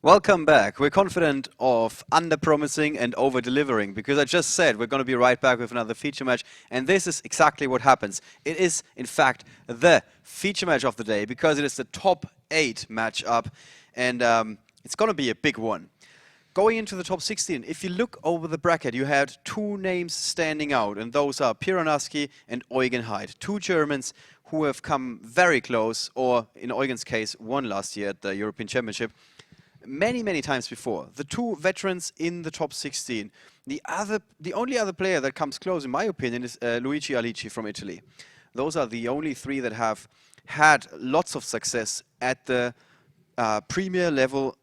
Welcome back. We're confident of under-promising and over-delivering because I just said we're going to be right back with another feature match, and this is exactly what happens. It is, in fact, the feature match of the day because it is the top 8 matchup, and it's going to be a big one. Going into the top 16, if you look over the bracket, you had 2 names standing out, and those are Piranowski and Eugen Heid, 2 Germans who have come very close, or in Eugen's case, won last year at the European Championship. Many times before. The 2 veterans in the top 16. The only other player that comes close, in my opinion, is Luigi Alici from Italy. Those are the only 3 that have had lots of success at the premier level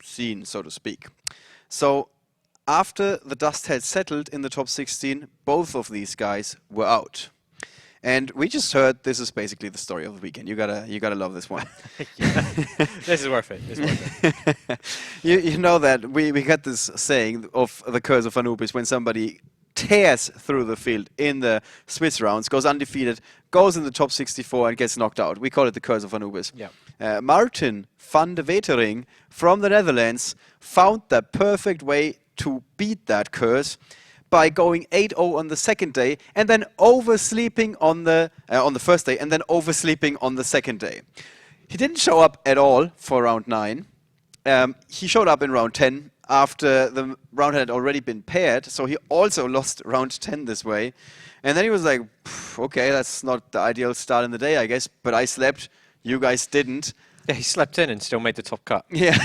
scene, so to speak. So after the dust had settled in the top 16, both of these guys were out. And we just heard this is basically the story of the weekend. You gotta love this one. This is worth it. It's worth it. You know that we got this saying of the curse of Anubis when somebody tears through the field in the Swiss rounds, goes undefeated, goes in the top 64 and gets knocked out. We call it the curse of Anubis. Yeah. Martin van de Wetering from the Netherlands found the perfect way to beat that curse by going 8-0 on the second day and then oversleeping on the first day and then oversleeping on the second day. He didn't show up at all for round 9. He showed up in round 10 after the round had already been paired, so he also lost round 10 this way. And then he was like, okay, that's not the ideal start in the day, I guess, but I slept, you guys didn't. Yeah, he slept in and still made the top cut. Yeah.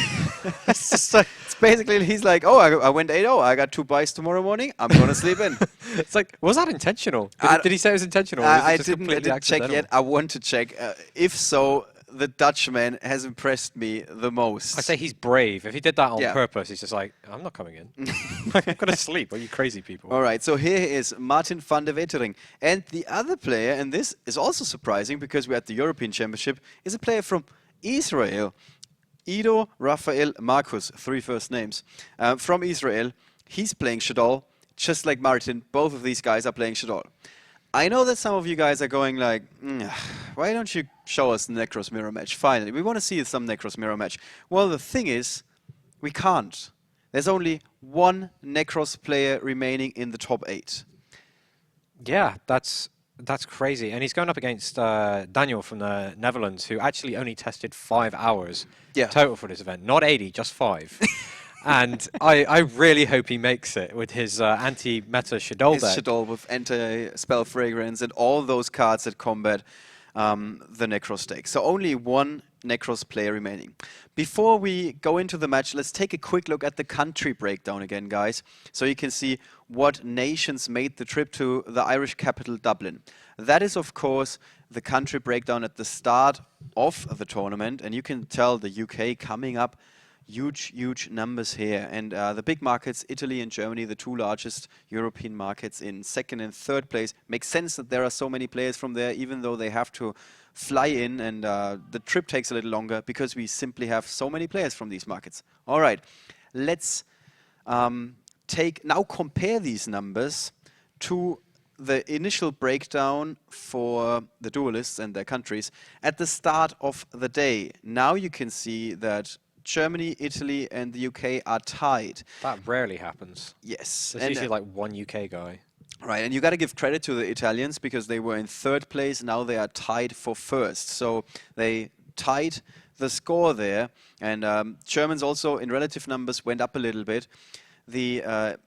It's basically, he's like, oh, I went 8-0. I got 2 buys tomorrow morning. I'm going to sleep in. It's like, was that intentional? Did he say it was intentional? I didn't check yet. I want to check. If so, the Dutchman has impressed me the most. I say he's brave. If he did that on purpose, he's just like, I'm not coming in. I'm going to sleep. Are you crazy people? All right, so here is Martin van der Wetering. And the other player, and this is also surprising because we're at the European Championship, is a player from Israel. Ido, Raphael, Marcus, 3 first names. From Israel, he's playing Shaddoll, just like Martin. Both of these guys are playing Shaddoll. I know that some of you guys are going like, why don't you show us the Necros mirror match? Finally, we want to see some Necros mirror match. Well, the thing is, we can't. There's only 1 Necros player remaining in the top 8. Yeah, that's crazy. And he's going up against Daniel from the Netherlands, who actually only tested 5 hours total for this event. Not 80, just 5. And I really hope he makes it with his anti-meta Shaddoll deck. His Shaddoll with anti-spell fragrance and all those cards that combat the Necros deck. So only 1 Necros player remaining. Before we go into the match, let's take a quick look at the country breakdown again, guys, so you can see what nations made the trip to the Irish capital, Dublin. That is, of course, the country breakdown at the start of the tournament, and you can tell the UK coming up. Huge numbers here. And the big markets, Italy and Germany, the 2 largest European markets in 2nd and 3rd place. Makes sense that there are so many players from there, even though they have to fly in and the trip takes a little longer because we simply have so many players from these markets. All right, let's now compare these numbers to the initial breakdown for the duelists and their countries at the start of the day. Now you can see that Germany, Italy, and the UK are tied. That rarely happens. Yes. There's usually like 1 UK guy. Right, and you got to give credit to the Italians because they were in 3rd place. Now they are tied for 1st. So they tied the score there. And Germans also, in relative numbers, went up a little bit. The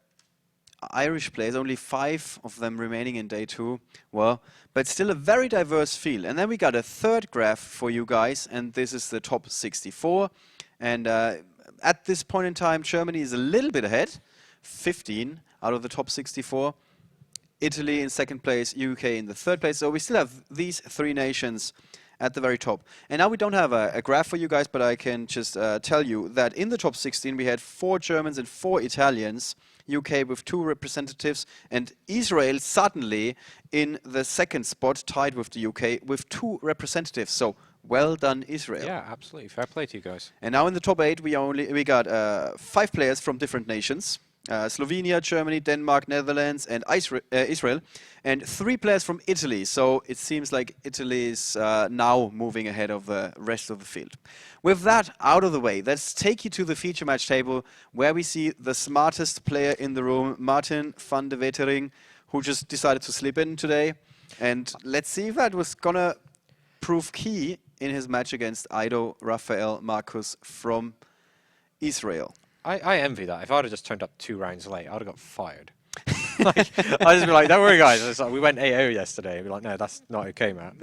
Irish players, only 5 of them remaining in day 2. Well, but still a very diverse field. And then we got a 3rd graph for you guys, and this is the top 64. And at this point in time, Germany is a little bit ahead, 15 out of the top 64. Italy in 2nd place, UK in the 3rd place. So we still have these 3 nations at the very top. And now we don't have a graph for you guys, but I can just tell you that in the top 16 we had 4 Germans and 4 Italians, UK with 2 representatives, and Israel suddenly in the 2nd spot, tied with the UK with 2 representatives. So well done, Israel. Yeah, absolutely. Fair play to you guys. And now in the top 8 we got 5 players from different nations. Slovenia, Germany, Denmark, Netherlands, and Israel, and 3 players from Italy. So it seems like Italy is now moving ahead of the rest of the field. With that out of the way, let's take you to the feature match table where we see the smartest player in the room, Martin van de Wetering, who just decided to sleep in today. And let's see if that was gonna prove key in his match against Ido Rafael Marcus from Israel. I envy that. If I'd have just turned up 2 rounds late, I'd have got fired. I'd just be like, don't worry, guys. It's like, we went AO yesterday. I'd be like, no, that's not okay, man.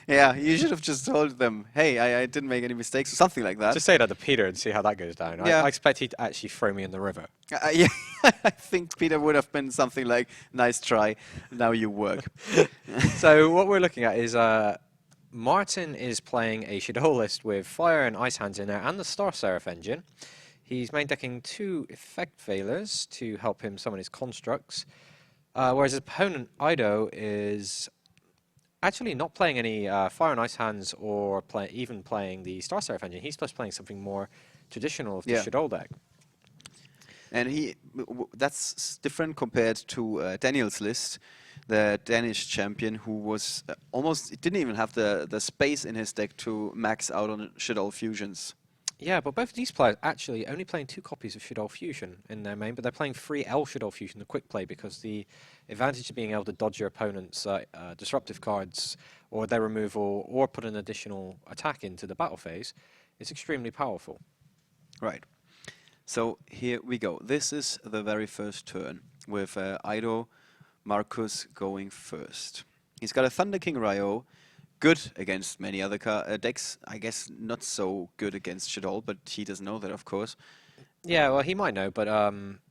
Yeah, you should have just told them, hey, I didn't make any mistakes or something like that. Just say that to Peter and see how that goes down. Yeah. I expect he'd actually throw me in the river. Yeah, I think Peter would have been something like, nice try, now you work. So what we're looking at is Martin is playing a Shaddoll list with Fire and Ice Hands in there and the Star Seraph engine. He's main decking 2 Effect Veilers to help him summon his constructs, whereas his opponent, Ido, is actually not playing any Fire and Ice Hands or even playing the Star Seraph engine. He's just playing something more traditional of the Shaddoll deck. And that's different compared to Daniel's list, the Danish champion, who was didn't even have the space in his deck to max out on Shaddoll fusions. Yeah, but both of these players actually only playing 2 copies of Shaddoll Fusion in their main, but they're playing 3 L Shaddoll Fusion, the quick play, because the advantage of being able to dodge your opponent's disruptive cards or their removal or put an additional attack into the battle phase is extremely powerful. Right. So here we go. This is the very first turn with Ido Marcus going first. He's got a Thunder King Ryo. Good against many other decks. I guess not so good against Shaddoll, but he doesn't know that, of course. Yeah, well, he might know, but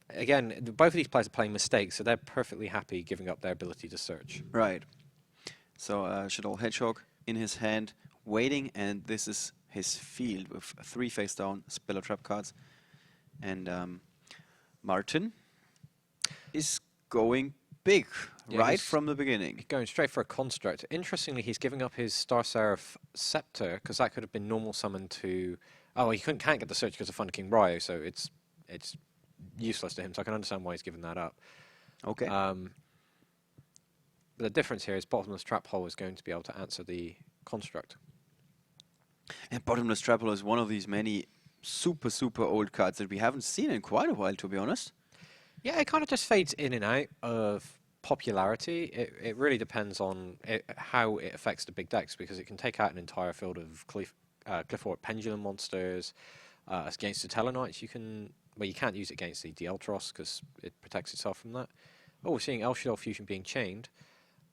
again, both of these players are playing mistakes, so they're perfectly happy giving up their ability to search. Right. So Shaddoll Hedgehog in his hand, waiting, and this is his field with 3 face down Spell Trap cards. And Martin is going big, right from the beginning. Going straight for a construct. Interestingly, he's giving up his Star Seraph Scepter, because that could have been normal summoned to... Oh, he can't get the search because of Thunder King Ryo, so it's useless to him, so I can understand why he's given that up. Okay. But the difference here is Bottomless Trap Hole is going to be able to answer the construct. And Bottomless Trap Hole is one of these many super old cards that we haven't seen in quite a while, to be honest. Yeah, it kind of just fades in and out of popularity. It really depends on how it affects the big decks, because it can take out an entire field of Clifford Pendulum monsters. Against the Tellarknights, you can't use it against the Dieltros because it protects itself from that. Oh, we're seeing El Shaddoll Fusion being chained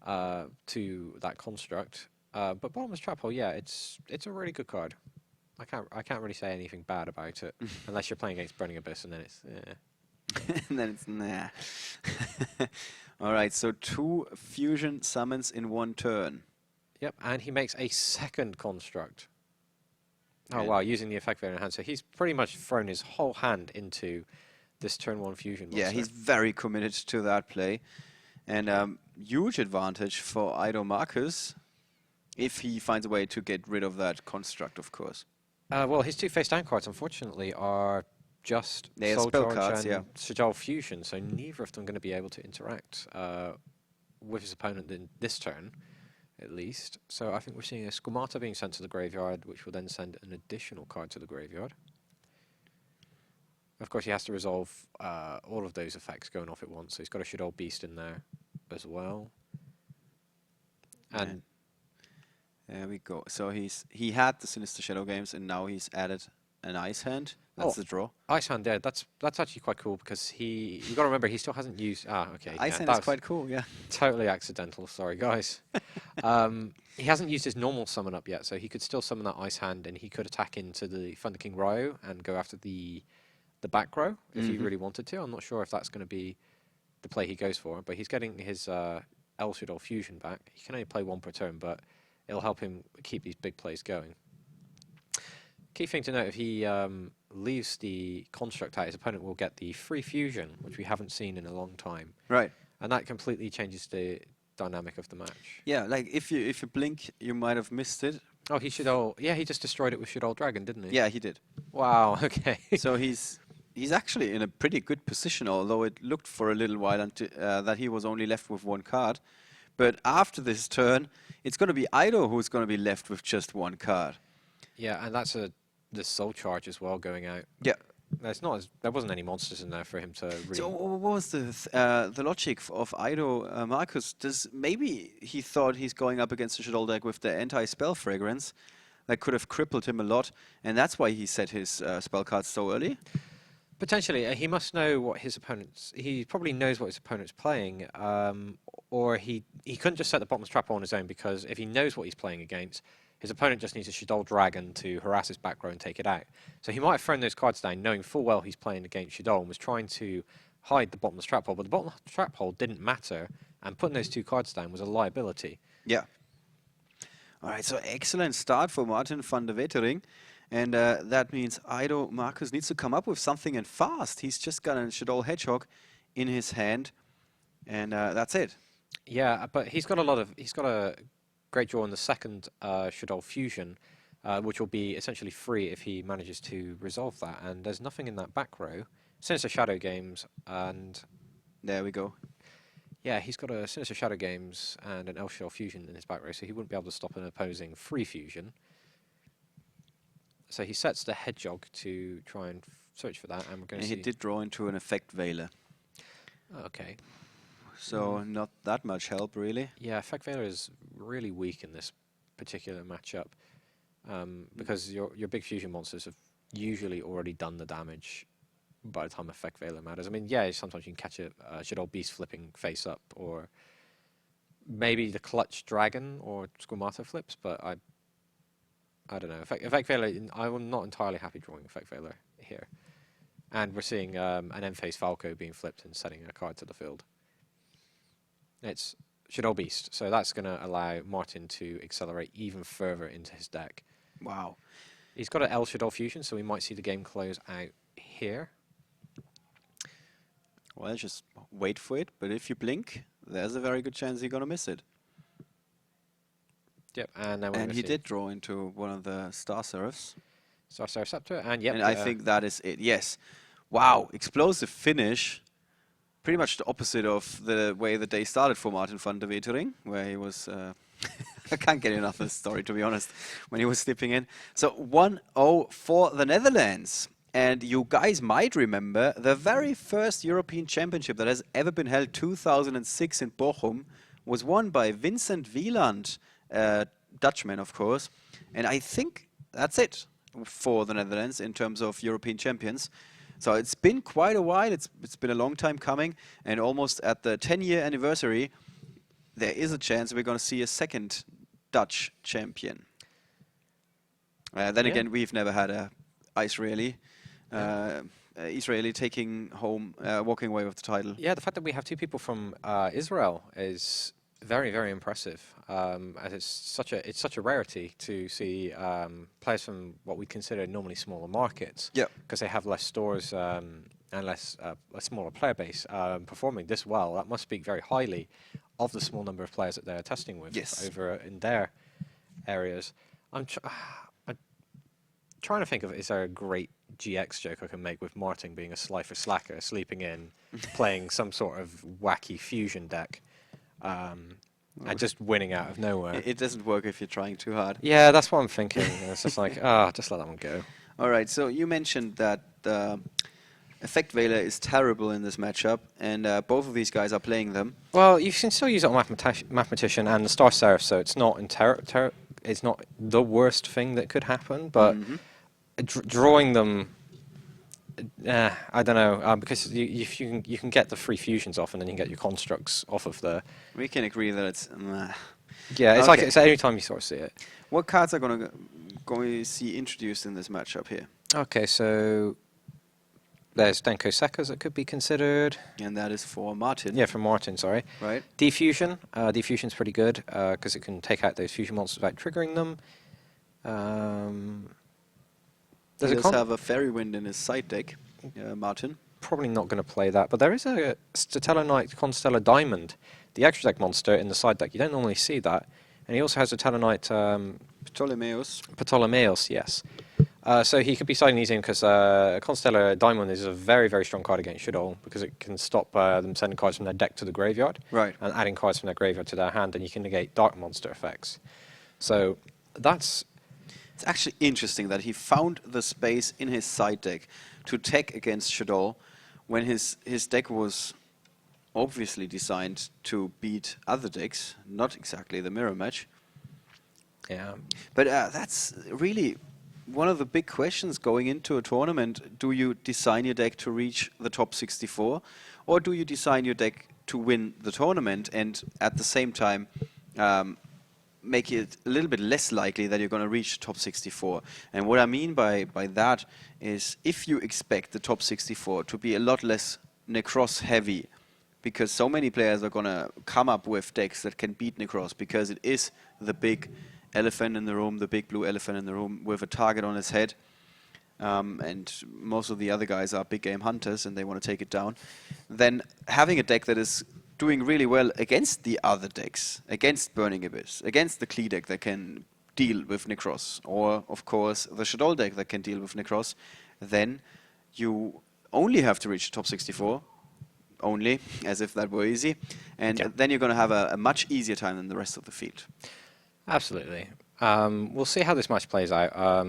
to that construct. But Bottomless Trap Hole, yeah, it's a really good card. I can't really say anything bad about it unless you're playing against Burning Abyss, and then it's and then it's nah. All right, so 2 fusion summons in 1 turn. Yep, and he makes a second construct. Oh wow, using the effect variant hand. So he's pretty much thrown his whole hand into this turn 1 fusion monster. Yeah, he's very committed to that play. And huge advantage for Ido Marcus if he finds a way to get rid of that construct, of course. Well, his 2 face down cards, unfortunately, are just Soul spell Charge cards, and yeah. Shaddoll Fusion, so neither of them are going to be able to interact with his opponent in this turn, at least. So I think we're seeing a Squamata being sent to the graveyard, which will then send an additional card to the graveyard. Of course, he has to resolve all of those effects going off at once, so he's got a Shaddoll Beast in there as well. And there we go. So he had the Sinister Shadow games, and now he's added an Ice Hand. That's the draw. Ice Hand there. That's actually quite cool, because you got to remember he still hasn't used. Okay. Ice Hand is quite cool. Yeah. Totally accidental. Sorry, guys. He hasn't used his normal summon up yet, so he could still summon that Ice Hand, and he could attack into the Thunder King Ryo and go after the back row if he really wanted to. I'm not sure if that's going to be the play he goes for, but he's getting his El Shaddoll Fusion back. He can only play 1 per turn, but it'll help him keep these big plays going. Key thing to note, if he leaves the construct out, his opponent will get the free fusion, which we haven't seen in a long time. Right. And that completely changes the dynamic of the match. Yeah, like if you blink, you might have missed it. Oh, he Shaddoll. Yeah, he just destroyed it with Shaddoll Dragon, didn't he? Yeah, he did. Wow. Okay. So he's he's actually in a pretty good position, although it looked for a little while until, that he was only left with one card. But after this turn, it's going to be Ido who's going to be left with just one card. Yeah, and that's the soul charge as well going out. Yeah. There wasn't any monsters in there for him to really... So what was the logic of Ido, Marcus? Maybe he thought he's going up against the Shaddoll deck with the anti-spell fragrance that could have crippled him a lot, and that's why he set his spell cards so early? Potentially, he must know what his opponent's... He probably knows what his opponent's playing, or he couldn't just set the bottomless trap on his own, because if he knows what he's playing against, his opponent just needs a Shaddoll Dragon to harass his back row and take it out. So he might have thrown those cards down, knowing full well he's playing against Shaddoll, and was trying to hide the bottomless trap hole, but the bottomless trap hole didn't matter, and putting those two cards down was a liability. Yeah. All right, so excellent start for Martin van der Wetering. And that means Ido Marcus needs to come up with something and fast. He's just got a Shaddoll Hedgehog in his hand, and that's it. Yeah, but he's got a great draw in the second Shaddoll Fusion, which will be essentially free if he manages to resolve that. And there's nothing in that back row. Sinister Shadow Games, and there we go. Yeah, he's got a Sinister Shadow Games and an Shaddoll Fusion in his back row, so he wouldn't be able to stop an opposing free fusion. So he sets the Hedgehog to try and search for that, and we're going to see... He did draw into an Effect Veiler. Okay. So not that much help, really. Yeah, Effect Veiler is really weak in this particular matchup, because your big fusion monsters have usually already done the damage by the time Effect Veiler matters. I mean, yeah, sometimes you can catch a Shaddoll Beast flipping face up, or maybe the Clutch Dragon or Squamato flips, but I don't know. Effect Veiler, I'm not entirely happy drawing Effect Veiler here. And we're seeing an M-Face Falco being flipped and setting a card to the field. It's Shaddoll Beast, so that's going to allow Martin to accelerate even further into his deck. Wow. He's got an L Shaddoll Fusion, so we might see the game close out here. Well, just wait for it, but if you blink, there's a very good chance you're going to miss it. Yep, and he did draw into one of the Star Seraphs. Star Seraph Scepter, and yep. And I think that is it, yes. Wow, explosive finish. Pretty much the opposite of the way the day started for Martin van der Wetering, where he was... I can't get enough of this story, to be honest, when he was slipping in. So 1-0 for the Netherlands. And you guys might remember the very first European Championship that has ever been held, 2006 in Bochum, was won by Vincent Wieland, Dutchman, of course. And I think that's it for the Netherlands in terms of European champions. So it's been quite a while. It's been a long time coming. And almost at the 10-year anniversary, there is a chance we're going to see a second Dutch champion. Then again, we've never had a Israeli taking home, walking away with the title. Yeah, the fact that we have two people from Israel is very, very impressive. As it's such a rarity to see players from what we consider normally smaller markets. Yeah. Because they have less stores and less a smaller player base performing this well. That must speak very highly of the small number of players that they're testing with over in their areas. I'm trying to think of, is there a great GX joke I can make with Martin being a Slifer Slacker, sleeping in, playing some sort of wacky fusion deck, and just winning out of nowhere. It doesn't work if you're trying too hard. Yeah, that's what I'm thinking. It's just like, just let that one go. All right, so you mentioned that Effect Veiler is terrible in this matchup, and both of these guys are playing them. Well, you can still use it on Mathematician and the Star Seraph, so it's not it's not the worst thing that could happen, but drawing them, I don't know, because you can get the free fusions off, and then you can get your constructs off of the... We can agree that it's... Yeah, it's like it's any time you sort of see it. What cards are going to see introduced in this matchup here? Okay, so there's Denko Sekas that could be considered. And that is for Martin. Yeah, for Martin, sorry. Right. Defusion. Defusion's pretty good because it can take out those fusion monsters without triggering them. He does have a Fairy Wind in his side deck, Martin. Probably not going to play that, but there is a Stellar Knight Constellar Diamond, the extra deck monster in the side deck. You don't normally see that. And he also has a Stellar Knight... Ptolemaeus. Ptolemaeus, yes. So he could be siding these in because Constellar Diamond is a very, very strong card against Shaddoll because it can stop them sending cards from their deck to the graveyard. Right. And adding cards from their graveyard to their hand, and you can negate dark monster effects. So that's... It's actually interesting that he found the space in his side deck to tech against Shaddoll when his deck was obviously designed to beat other decks, not exactly the mirror match. Yeah. But that's really one of the big questions going into a tournament. Do you design your deck to reach the top 64, or do you design your deck to win the tournament and at the same time make it a little bit less likely that you're going to reach top 64? And what I mean by that is if you expect the top 64 to be a lot less Necros heavy, because so many players are going to come up with decks that can beat Necros because it is the big elephant in the room, the big blue elephant in the room with a target on its head. And most of the other guys are big game hunters and they want to take it down. Then having a deck that is doing really well against the other decks, against Burning Abyss, against the Klee deck that can deal with Necros, or of course the Shaddoll deck that can deal with Necros, then you only have to reach the top 64, only, as if that were easy, and then you're going to have a much easier time than the rest of the field. Absolutely. We'll see how this match plays out.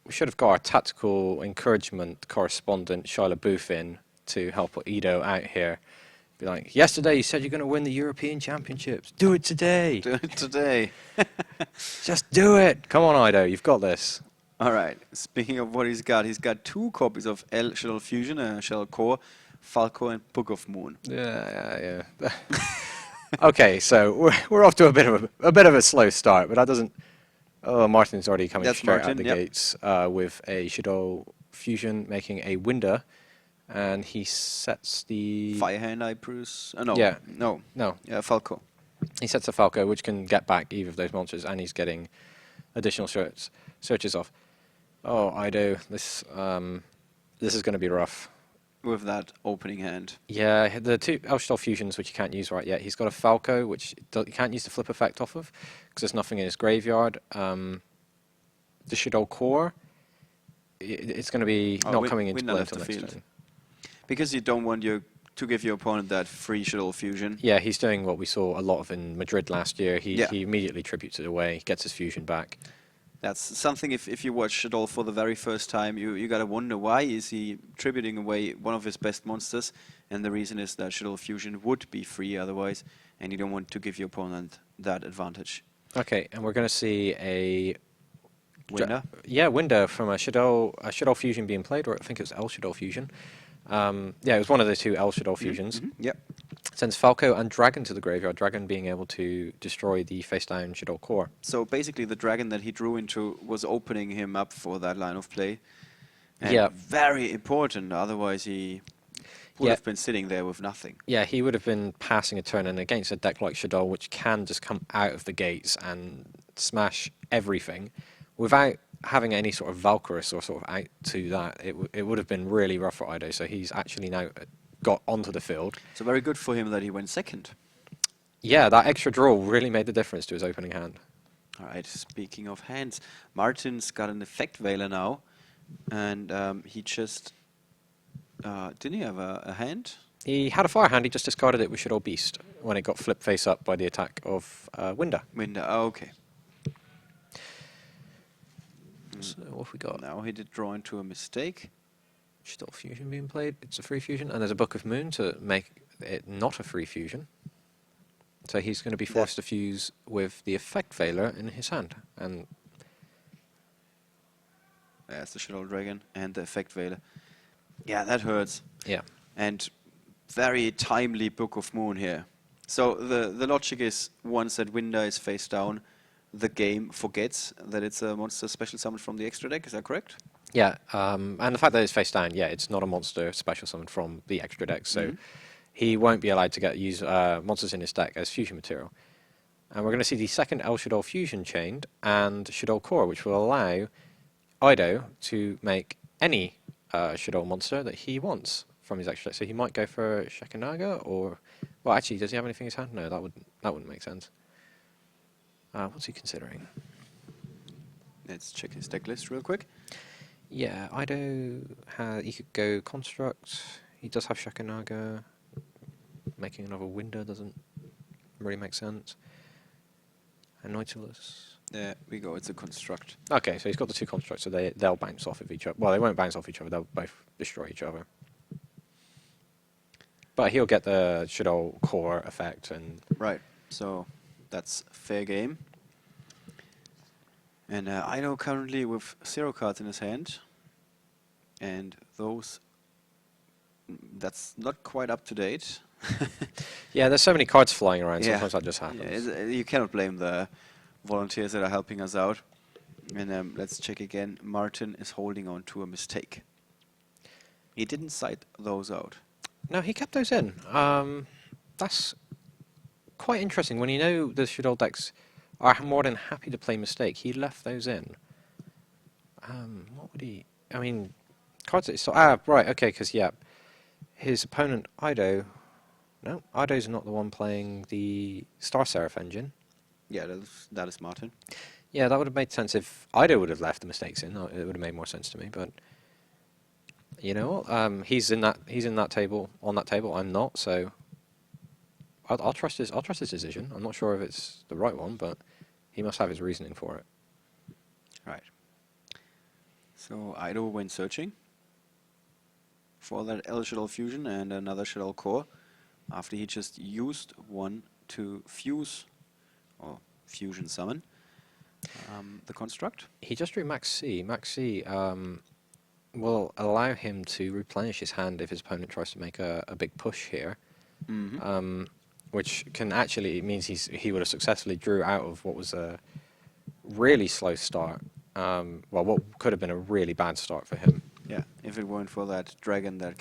We should have got our tactical encouragement correspondent, Shyla Booth, in to help Ido out here. Be like, yesterday you said you're going to win the European Championships. Do it today. Do it today. Just do it. Come on, Ido. You've got this. All right. Speaking of what he's got 2 copies of Shaddoll Fusion, Shaddoll Core, Falco, and Book of Moon. Yeah. Okay, so we're off to a bit of a slow start, but that doesn't. Oh, Martin's already coming straight out the gates with a Shaddoll Fusion, making a Winder, and he sets the Firehand, I Bruce. No. Yeah. No. Yeah, Falco. He sets a Falco, which can get back either of those monsters, and he's getting additional searches off. Oh, Ido, this is going to be rough. With that opening hand. Yeah, the 2 Shaddoll Fusions, which you can't use right yet. He's got a Falco, which you can't use the flip effect off of, because there's nothing in his graveyard. The Shaddoll Core, it's going to be not coming into play until next turn. Because you don't want to give your opponent that free Shaddoll Fusion. Yeah, he's doing what we saw a lot of in Madrid last year. He immediately tributes it away, gets his Fusion back. That's something, if you watch Shaddoll for the very first time, you gotta wonder why is he tributing away one of his best monsters, and the reason is that Shaddoll Fusion would be free otherwise, and you don't want to give your opponent that advantage. Okay, and we're going to see a Winder? Winder from a Shaddoll Fusion being played, or I think it was L Shaddoll Fusion. Yeah, it was one of the 2 L Shaddoll Fusions. Yep. Sends Falco and Dragon to the graveyard, Dragon being able to destroy the face-down Shaddoll Core. So basically the Dragon that he drew into was opening him up for that line of play. And very important, otherwise he would have been sitting there with nothing. Yeah, he would have been passing a turn, and against a deck like Shaddoll, which can just come out of the gates and smash everything, without having any sort of Valkyrus or sort of out to that, it would have been really rough for Ido, so he's actually now got onto the field. So very good for him that he went second. Yeah, that extra draw really made the difference to his opening hand. All right, speaking of hands, Martin's got an Effect Veiler now, and he just... didn't he have a hand? He had a fire hand, he just discarded it with Shaddoll Beast when it got flipped face up by the attack of Winder. Oh, okay. So what have we got? Now he did draw into a mistake. Shaddoll Fusion being played. It's a free fusion, and there's a Book of Moon to make it not a free fusion. So he's going to be forced to fuse with the Effect Veiler in his hand. And there's the Shaddoll Dragon and the Effect Veiler. Yeah, that hurts. Yeah. And very timely Book of Moon here. So the logic is once that Winder is face down, the game forgets that it's a monster special summon from the extra deck. Is that correct? Yeah, and the fact that it's face down, it's not a monster special summon from the extra deck, so he won't be allowed to use monsters in his deck as fusion material. And we're going to see the second El Shaddoll Fusion chained and Shaddoll Core, which will allow Ido to make any Shaddoll monster that he wants from his extra deck. So he might go for Shekinaga, or... Well, actually, does he have anything in his hand? No, that wouldn't make sense. What's he considering? Let's check his deck list real quick. Yeah, Ido he could go Construct. He does have Shakunaga. Making another window doesn't really make sense. And Nautilus. There we go, it's a Construct. Okay, so he's got the two Constructs, so they'll bounce off of each other. Well, they won't bounce off each other, they'll both destroy each other. But he'll get the Shaddoll core effect and... Right, so that's fair game. And Ido currently with 0 cards in his hand. And those... That's not quite up to date. Yeah, there's so many cards flying around, sometimes that just happens. Yeah, you cannot blame the volunteers that are helping us out. And let's check again. Martin is holding on to a mistake. He didn't cite those out. No, he kept those in. That's quite interesting. When you know the Shaddoll decks are more than happy to play Mistake, he left those in. What would he... I mean, cards that... right, okay, because, yeah, his opponent, Ido... No, Ido's not the one playing the Star Seraph engine. Yeah, that is Martin. Yeah, that would have made sense if Ido would have left the mistakes in. It would have made more sense to me, but... You know what? He's in that table, on that table. I'm not, so I'll trust his decision. I'm not sure if it's the right one, but he must have his reasoning for it. Right. So Ido went searching for that L Shaddoll fusion and another Shaddoll core after he just used one to fuse or fusion summon the construct. He just drew Max C. Max C will allow him to replenish his hand if his opponent tries to make a big push here, which can actually means he would have successfully drew out of what was a really slow start. Well, what could have been a really bad start for him. Yeah, if it weren't for that dragon that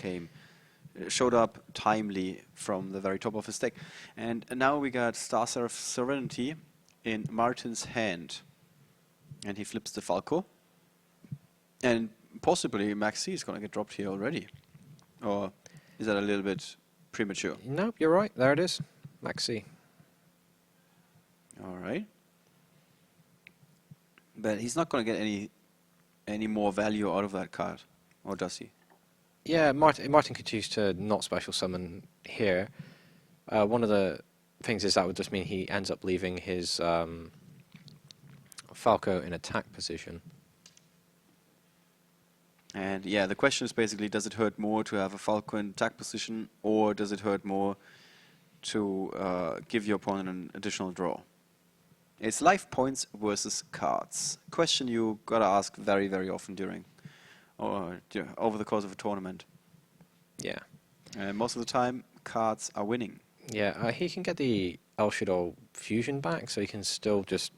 showed up timely from the very top of his deck. And now we got Star Seraph Serenity in Martin's hand. And he flips the Falco. And possibly Max C is going to get dropped here already. Or is that a little bit premature? Nope, you're right. There it is. Max C. All right. But he's not going to get any more value out of that card. Or does he? Yeah, Martin could choose to not special summon here. One of the things is that would just mean he ends up leaving his Falco in attack position. And yeah, the question is basically, does it hurt more to have a Falco in attack position, or does it hurt more to give your opponent an additional draw? It's life points versus cards. Question you gotta ask very, very often over the course of a tournament. Yeah. Most of the time, cards are winning. Yeah, he can get the El Shaddoll fusion back, so he can still just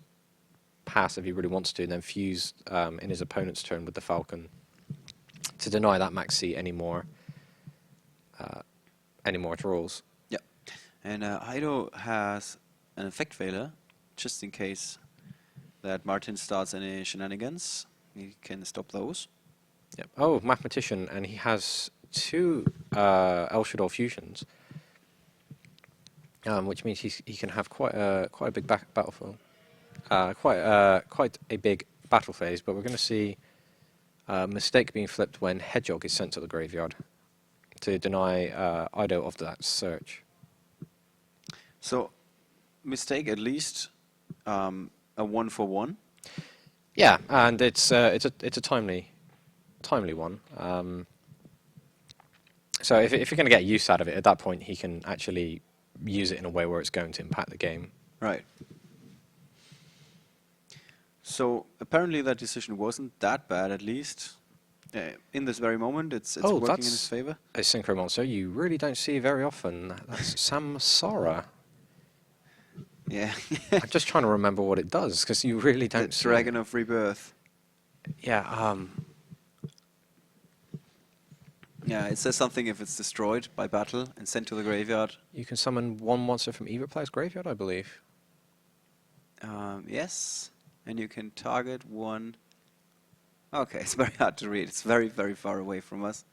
pass if he really wants to, and then fuse in his opponent's turn with the Falcon to deny that Max C any more draws. Yeah. And Ido has an effect failure, just in case that Martin starts any shenanigans. He can stop those. Yep. Oh, Mathematician, and he has two El Shaddoll fusions, which means he can have quite a big battlefield, quite a big battle phase. But we're going to see Mistake being flipped when Hedgehog is sent to the graveyard to deny Ido of that search. So, Mistake at least a 1-for-1. Yeah, and it's a timely one. So if you're going to get use out of it, at that point he can actually use it in a way where it's going to impact the game. Right. So apparently that decision wasn't that bad, at least. In this very moment, it's working in his favor. A Synchro Monster you really don't see very often. That's Samsara. Yeah. I'm just trying to remember what it does, because you really don't see Dragon of Rebirth. Yeah, Yeah, it says something if it's destroyed by battle and sent to the graveyard. you can summon one monster from either player's graveyard, I believe. Yes, and you can target one. Okay, it's very hard to read. It's very, very far away from us.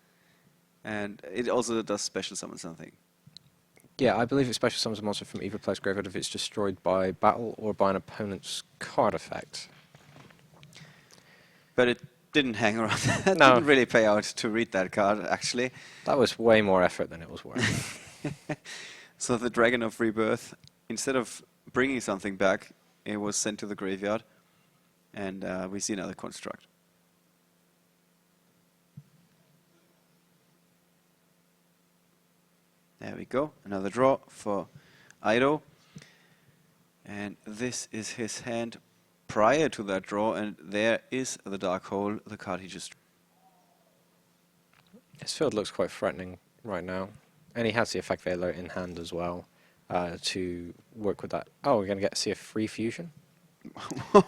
And it also does special summon something. Yeah, I believe it special summons a monster from either player's graveyard if it's destroyed by battle or by an opponent's card effect. But it didn't hang around. That No. didn't really pay out to read that card, actually. That was way more effort than it was worth. So the Dragon of Rebirth, instead of bringing something back, it was sent to the graveyard. And we see another construct. There we go. Another draw for Aido. And this is his hand prior to that draw. And there is the Dark Hole, the card he just... His field looks quite threatening right now. And he has the Effect Veiler in hand as well to work with that. Oh, we're going to get to see a free fusion?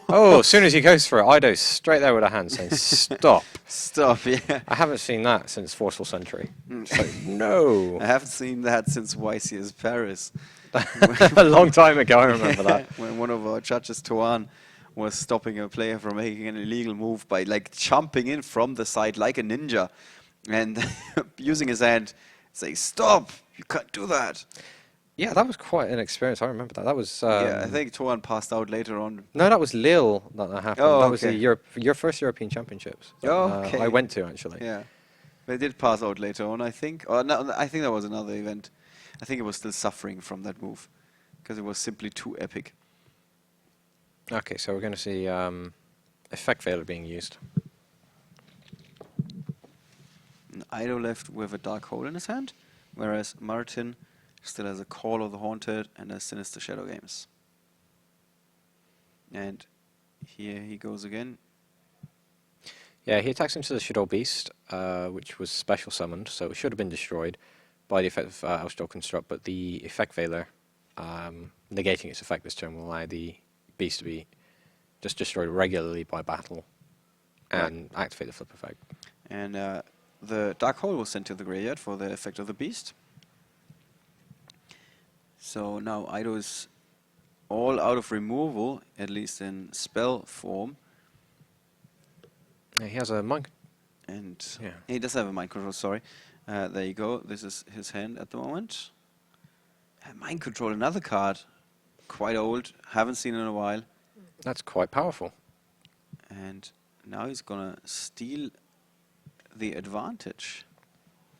Oh, as soon as he goes for it, Aido's straight there with a hand saying, stop. Stop, yeah. I haven't seen that since Forceful Century. So, no. I haven't seen that since YCS Paris. A long time ago, I remember that. When one of our judges, Tuan, was stopping a player from making an illegal move by like jumping in from the side like a ninja and using his hand, saying, stop, you can't do that. Yeah, that was quite an experience. I remember that. That was... yeah, I think Tuan passed out later on. No, that was Lille that happened. Oh, that was the your first European Championships. Okay. I went to, actually. Yeah. They did pass out later on, I think. Or no, I think that was another event. I think it was still suffering from that move because it was simply too epic. Okay, so we're going to see Effect Veiler being used. And Aido left with a Dark Hole in his hand, whereas Martin still has a Call of the Haunted and a Sinister Shadow Games. And here he goes again. Yeah, he attacks into the Shaddoll Beast, which was special summoned, so it should have been destroyed by the effect of Shaddoll Construct, but the Effect Veiler, negating its effect this turn, will allow the Beast to be just destroyed regularly by battle and activate the flip effect. And the Dark Hole was sent to the graveyard for the effect of the Beast. So now Aido is all out of removal, at least in spell form. Yeah, he has a mind. And he does have a mind control, sorry. There you go. This is his hand at the moment. Mind control, another card. Quite old. Haven't seen it in a while. That's quite powerful. And now he's going to steal the advantage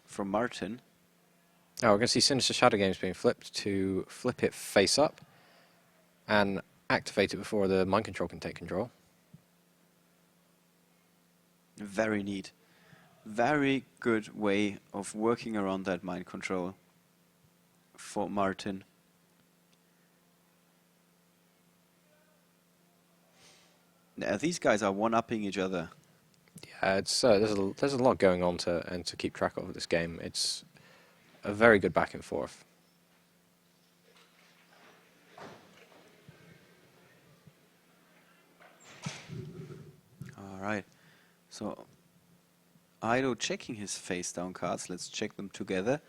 from Martin. Now we're going to see Sinister Shadow Games being flipped to flip it face up and activate it before the mind control can take control. Very neat. Very good way of working around that mind control for Martin. Now, these guys are one-upping each other. Yeah, it's there's a lot going on to keep track of this game. It's a very good back and forth. All right. So Aido checking his face down cards. Let's check them together.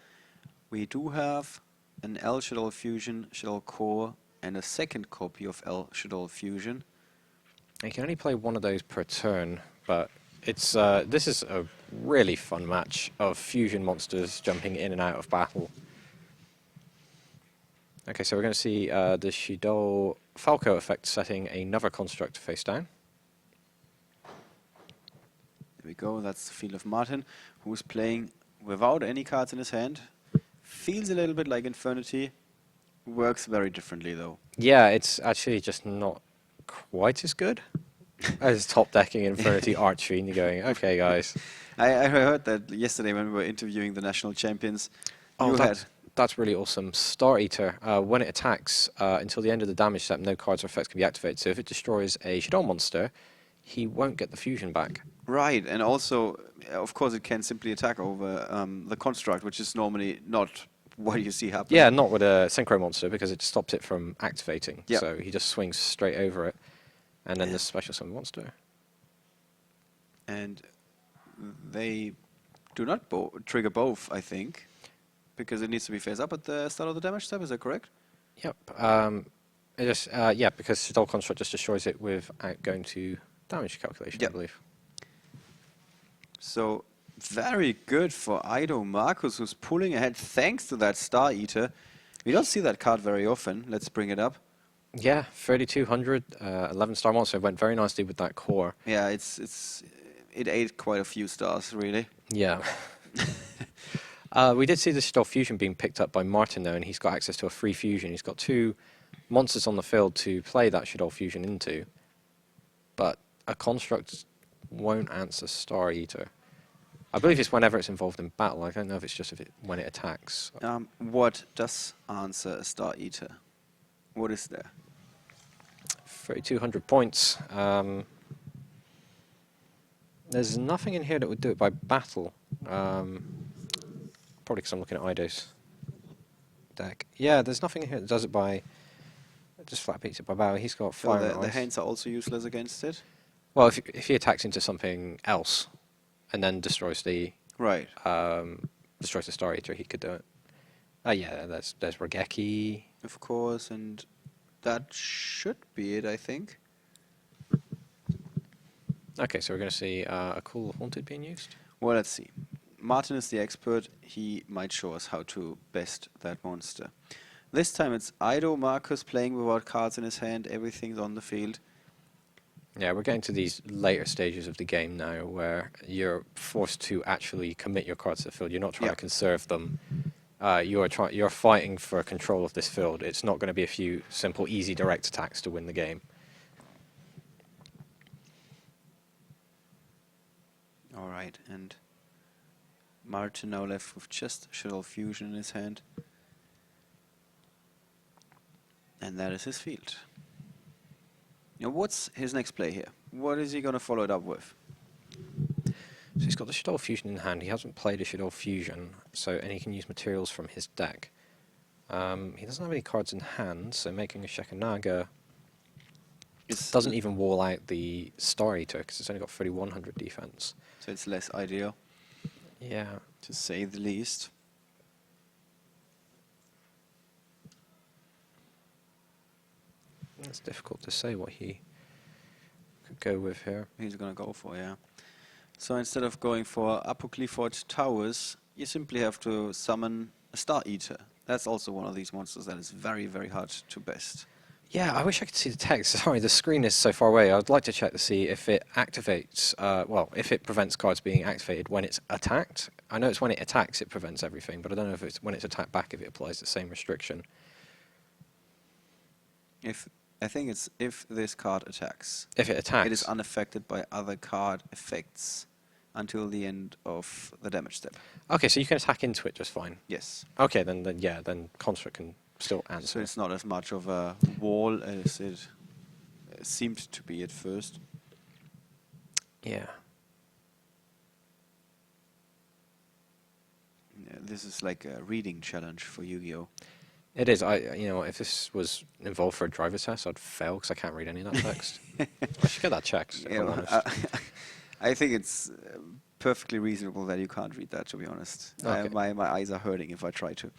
We do have an L Shaddoll Fusion, Shaddoll Core, and a second copy of L Shaddoll Fusion. You can only play one of those per turn, but it's this is a really fun match of fusion monsters jumping in and out of battle. Okay, so we're going to see the Shaddoll Falco effect setting another construct face down. There we go, that's the field of Martin, who's playing without any cards in his hand. Feels a little bit like Infernity, works very differently though. Yeah, it's actually just not quite as good as top decking Infernity Archfiend. You're going, okay guys. I heard that yesterday when we were interviewing the national champions. Oh, that's really awesome. Star Eater, when it attacks, until the end of the damage step, no cards or effects can be activated. So if it destroys a Shaddoll monster, he won't get the fusion back. Right, and also, of course, it can simply attack over the construct, which is normally not what you see happen. Yeah, not with a Synchro monster, because it stops it from activating. Yep. So he just swings straight over it, and then the special summon monster. And they do not trigger both, I think, because it needs to be face up at the start of the damage step. Is that correct? Yep. It just yeah, because Shaddoll Construct just destroys it without going to damage calculation, I believe. So very good for Aido Marcus, who's pulling ahead thanks to that Star Eater. We don't see that card very often. Let's bring it up. Yeah, 3200, 11-star monster. Went very nicely with that core. Yeah, it ate quite a few stars, really. Yeah. We did see the Shaddoll fusion being picked up by Martin, though, and he's got access to a free fusion. He's got 2 monsters on the field to play that Shaddoll fusion into. But a construct won't answer Star Eater. I believe it's whenever it's involved in battle. I don't know if it's just when it attacks. What does answer a Star Eater? What is there? 3,200 points. There's nothing in here that would do it by battle. Probably because I'm looking at Ido's deck. Yeah, there's nothing in here that does it by... Just flat beats it by battle. He's got fire and the ice. hands are also useless against it? Well, if he attacks into something else and then destroys the... Right. Destroys the Star Eater, he could do it. Yeah, there's Regeki. Of course, and that should be it, I think. Okay, so we're going to see a cool Haunted being used. Well, let's see. Martin is the expert. He might show us how to best that monster. This time it's Ido Marcus playing without cards in his hand. Everything's on the field. Yeah, we're getting to these later stages of the game now where you're forced to actually commit your cards to the field. You're not trying to conserve them. You're fighting for control of this field. It's not going to be a few simple, easy, direct attacks to win the game. All right, and Martin now left with just Shaddoll Fusion in his hand. And that is his field. Now, what's his next play here? What is he going to follow it up with? So he's got the Shaddoll Fusion in hand. He hasn't played a Shaddoll Fusion, and he can use materials from his deck. He doesn't have any cards in hand, so making a Shekanaga doesn't even wall out the Star Eater because it's only got 3,100 defense. So it's less ideal. Yeah. To say the least. It's difficult to say what he could go with here. He's going to go for, yeah. So instead of going for Apocryphod Towers, you simply have to summon a Star Eater. That's also one of these monsters that is very, very hard to best. Yeah, I wish I could see the text. Sorry, the screen is so far away. I'd like to check to see if it activates, if it prevents cards being activated when it's attacked. I know it's when it attacks it prevents everything, but I don't know if it's when it's attacked back if it applies the same restriction. I think it's if this card attacks. If it attacks. It is unaffected by other card effects until the end of the damage step. Okay, so you can attack into it just fine. Yes. Okay, then Construct can still answer. So it's not as much of a wall as it seemed to be at first. Yeah. Yeah, this is like a reading challenge for Yu-Gi-Oh! It is. If this was involved for a driver's test, I'd fail because I can't read any of that text. I should get that checked. If I'm honest. I think it's perfectly reasonable that you can't read that, to be honest. Okay. My eyes are hurting if I try to.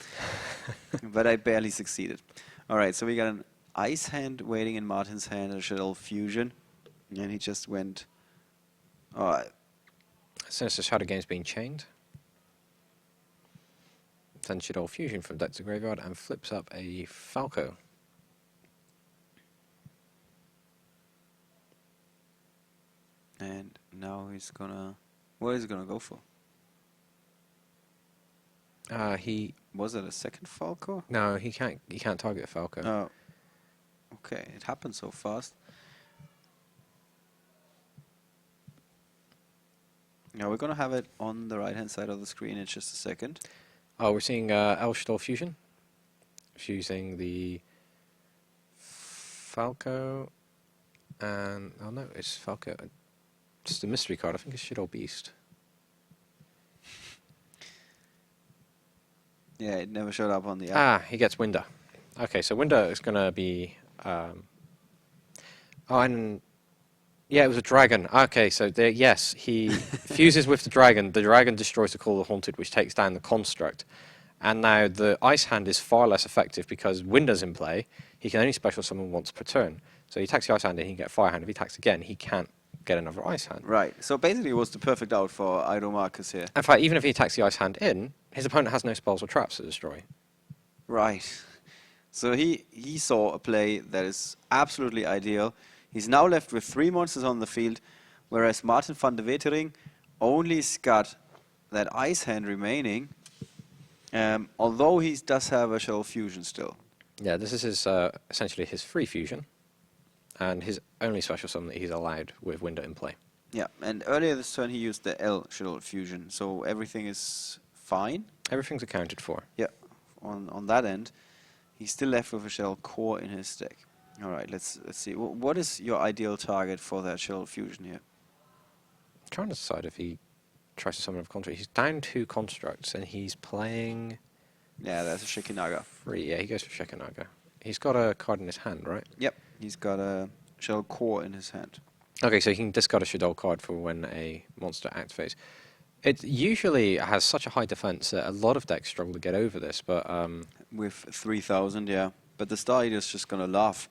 But I barely succeeded. All right, so we got an Ice Hand waiting in Martin's hand, a Shaddoll Fusion. And he just went... Sinister Shadow Game's being chained. Then Shaddoll Fusion from deck to graveyard and flips up a Falco. And now he's gonna... What is he gonna go for? Was it a second Falco? No, he can't target a Falco. Oh. Okay, it happened so fast. Now we're gonna have it on the right hand side of the screen in just a second. Oh, we're seeing El Shaddoll Fusion. Fusing the Falco. And, oh no, it's Falco. Just a mystery card. I think it's Shaddoll Beast. Yeah, it never showed up on the app. He gets Winder. Okay, so Winder is going to be... yeah, it was a dragon. Okay, so yes, he fuses with the dragon. The dragon destroys the Call of the Haunted, which takes down the construct. And now the Ice Hand is far less effective because Winder's in play. He can only special summon once per turn. So he attacks the Ice Hand and he can get Fire Hand. If he attacks again, he can't get another Ice Hand. Right, so basically it was the perfect out for Ido Marcus here. In fact, even if he attacks the Ice Hand in, his opponent has no spells or traps to destroy. Right. So he saw a play that is absolutely ideal. He's now left with 3 monsters on the field, whereas Martin van de Wetering only's got that ice hand remaining, although he does have a Shaddoll fusion still. Yeah, this is his, essentially his free fusion, and his only special summon that he's allowed with window in play. Yeah, and earlier this turn he used the L Shaddoll fusion, so everything is fine. Everything's accounted for. Yeah, on that end. He's still left with a Shaddoll core in his deck. All right, let's see. What is your ideal target for that Shaddoll fusion here? I'm trying to decide if he tries to summon a construct. He's down 2 constructs, and he's playing... Yeah, that's a Shikinaga. 3, yeah, he goes for Shikinaga. He's got a card in his hand, right? Yep, he's got a Shaddoll core in his hand. Okay, so he can discard a Shaddoll card for when a monster activates. It usually has such a high defense that a lot of decks struggle to get over this, but... With 3,000, yeah. But the Star Eater's just gonna laugh.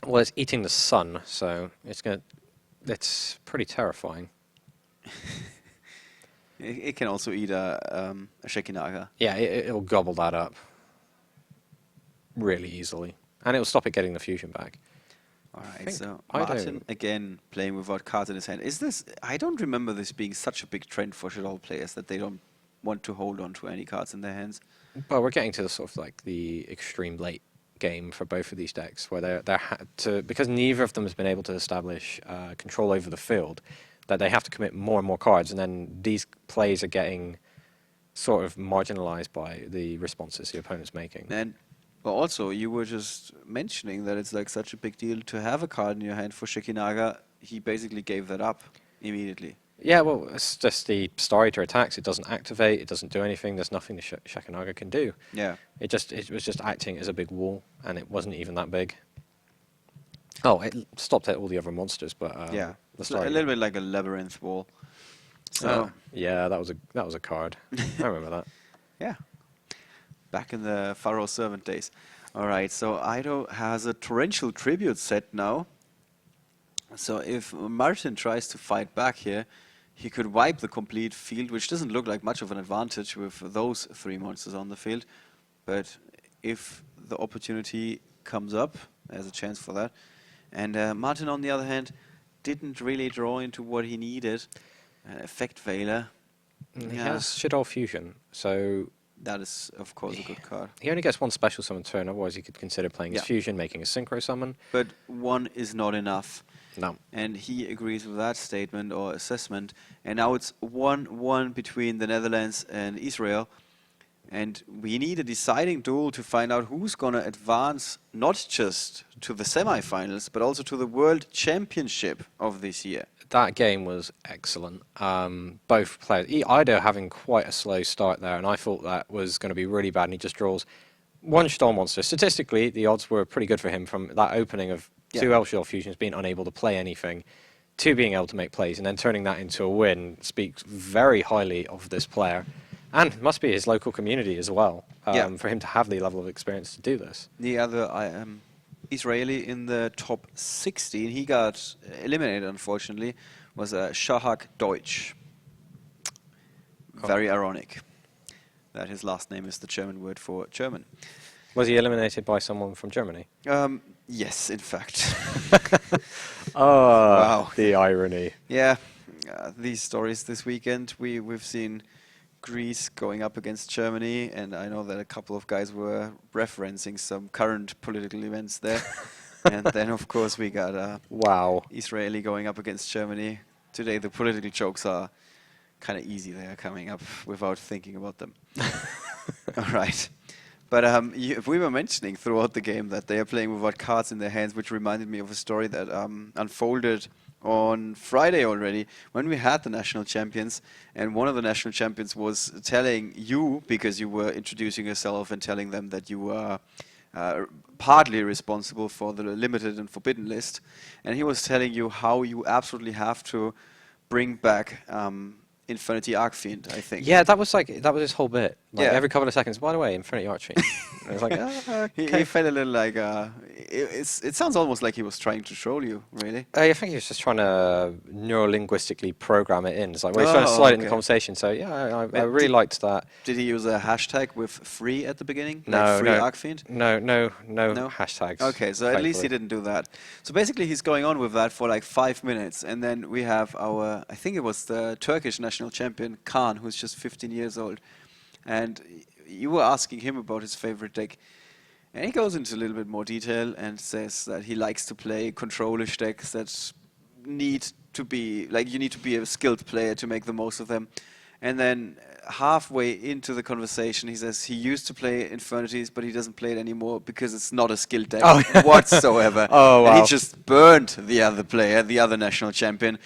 Well, it's eating the sun, so it's pretty terrifying. It can also eat a Shikinaga. Yeah, it'll gobble that up really easily. And it'll stop it getting the fusion back. Alright, so Martin again playing without cards in his hand. Is this... I don't remember this being such a big trend for Shaddoll players that they don't want to hold on to any cards in their hands. Well, we're getting to the sort of like the extreme late game for both of these decks, where because neither of them has been able to establish control over the field, that they have to commit more and more cards, and then these plays are getting sort of marginalized by the responses the opponent's making. And well, also you were just mentioning that it's like such a big deal to have a card in your hand for Shikinaga. He basically gave that up immediately. Yeah, well, it's just the Star Eater attacks. It doesn't activate. It doesn't do anything. There's nothing the Shikinaga can do. Yeah. It was just acting as a big wall, and it wasn't even that big. Oh, it stopped at all the other monsters, but yeah, the Star a little bit like a labyrinth wall. So yeah, that was a card. I remember that. Yeah. Back in the Pharaoh Servant days. All right, so Ido has a Torrential Tribute set now. So if Martin tries to fight back here, he could wipe the complete field, which doesn't look like much of an advantage with those 3 monsters on the field. But if the opportunity comes up, there's a chance for that. And Martin, on the other hand, didn't really draw into what he needed. Effect Veiler. He has Shaddoll Fusion, so... That is, of course, a good card. He only gets 1 special summon turn, otherwise he could consider playing his Fusion, making a Synchro Summon. But 1 is not enough. No. And he agrees with that statement or assessment. And now it's 1-1 between the Netherlands and Israel. And we need a deciding duel to find out who's going to advance not just to the semifinals, but also to the World Championship of this year. That game was excellent. Both players, Ido having quite a slow start there, and I thought that was going to be really bad, and he just draws 1 Shaddoll monster. Statistically, the odds were pretty good for him from that opening of 2 Shaddoll fusions, being unable to play anything, to being able to make plays, and then turning that into a win speaks very highly of this player. And must be his local community as well, for him to have the level of experience to do this. The other Israeli in the top 16, he got eliminated, unfortunately, was Shahak Deutsch. Very ironic that his last name is the German word for German. Was he eliminated by someone from Germany? Yes, in fact. Oh, wow. The irony. Yeah, these stories this weekend, we've seen Greece going up against Germany, and I know that a couple of guys were referencing some current political events there. And then, of course, we got Israeli going up against Germany. Today, the political jokes are kind of easy. They are coming up without thinking about them. All right. But we were mentioning throughout the game that they are playing without cards in their hands, which reminded me of a story that unfolded on Friday already when we had the national champions, and one of the national champions was telling you, because you were introducing yourself and telling them that you were partly responsible for the limited and forbidden list, and he was telling you how you absolutely have to bring back Infinity Arcfiend, I think. Yeah, that was his whole bit. Like every couple of seconds, by the way, Infinity Arcfiend. I was like, okay. He felt a little like it sounds almost like he was trying to troll you, really. I think he was just trying to neurolinguistically program it in. It's like, well, he's trying to slide it in the conversation. So yeah, I really liked that. Did he use a hashtag with free at the beginning? No, like free no, Arkfiend? no hashtags. Okay, so at least he didn't do that. So basically, he's going on with that for like 5 minutes, and then we have our, I think it was the Turkish national champion Khan, who's just 15 years old, and you were asking him about his favorite deck. And he goes into a little bit more detail and says that he likes to play control-ish decks that need to be, like, you need to be a skilled player to make the most of them. And then halfway into the conversation, he says he used to play Infernities, but he doesn't play it anymore because it's not a skilled deck whatsoever. Oh, wow. And he just burned the other player, the other national champion,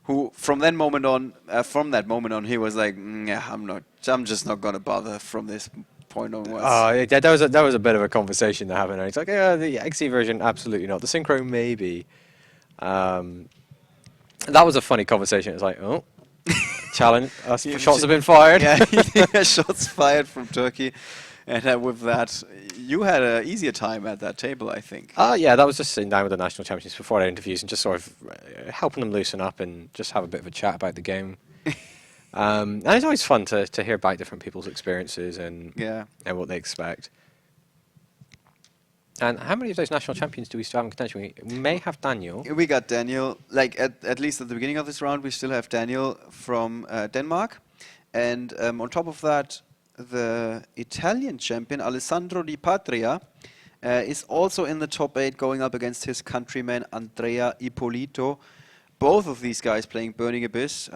who from that moment on, he was like, yeah, I'm just not gonna bother from this point onwards. Oh, yeah, that was a bit of a conversation to have in there. It's like, yeah, the XE version, absolutely not. The synchro, maybe. That was a funny conversation. It's like, oh, challenge. Shots have been fired. Yeah, shots fired from Turkey. And with that, you had an easier time at that table, I think. Yeah, that was just sitting down with the national champions before their interviews and just sort of helping them loosen up and just have a bit of a chat about the game. And it's always fun to hear about different people's experiences and what they expect. And how many of those national champions do we still have in contention? We may have Daniel. We got Daniel, like at least at the beginning of this round, we still have Daniel from Denmark. And on top of that, the Italian champion, Alessandro Di Patria, is also in the top 8 going up against his countryman, Andrea Ippolito. Both of these guys playing Burning Abyss.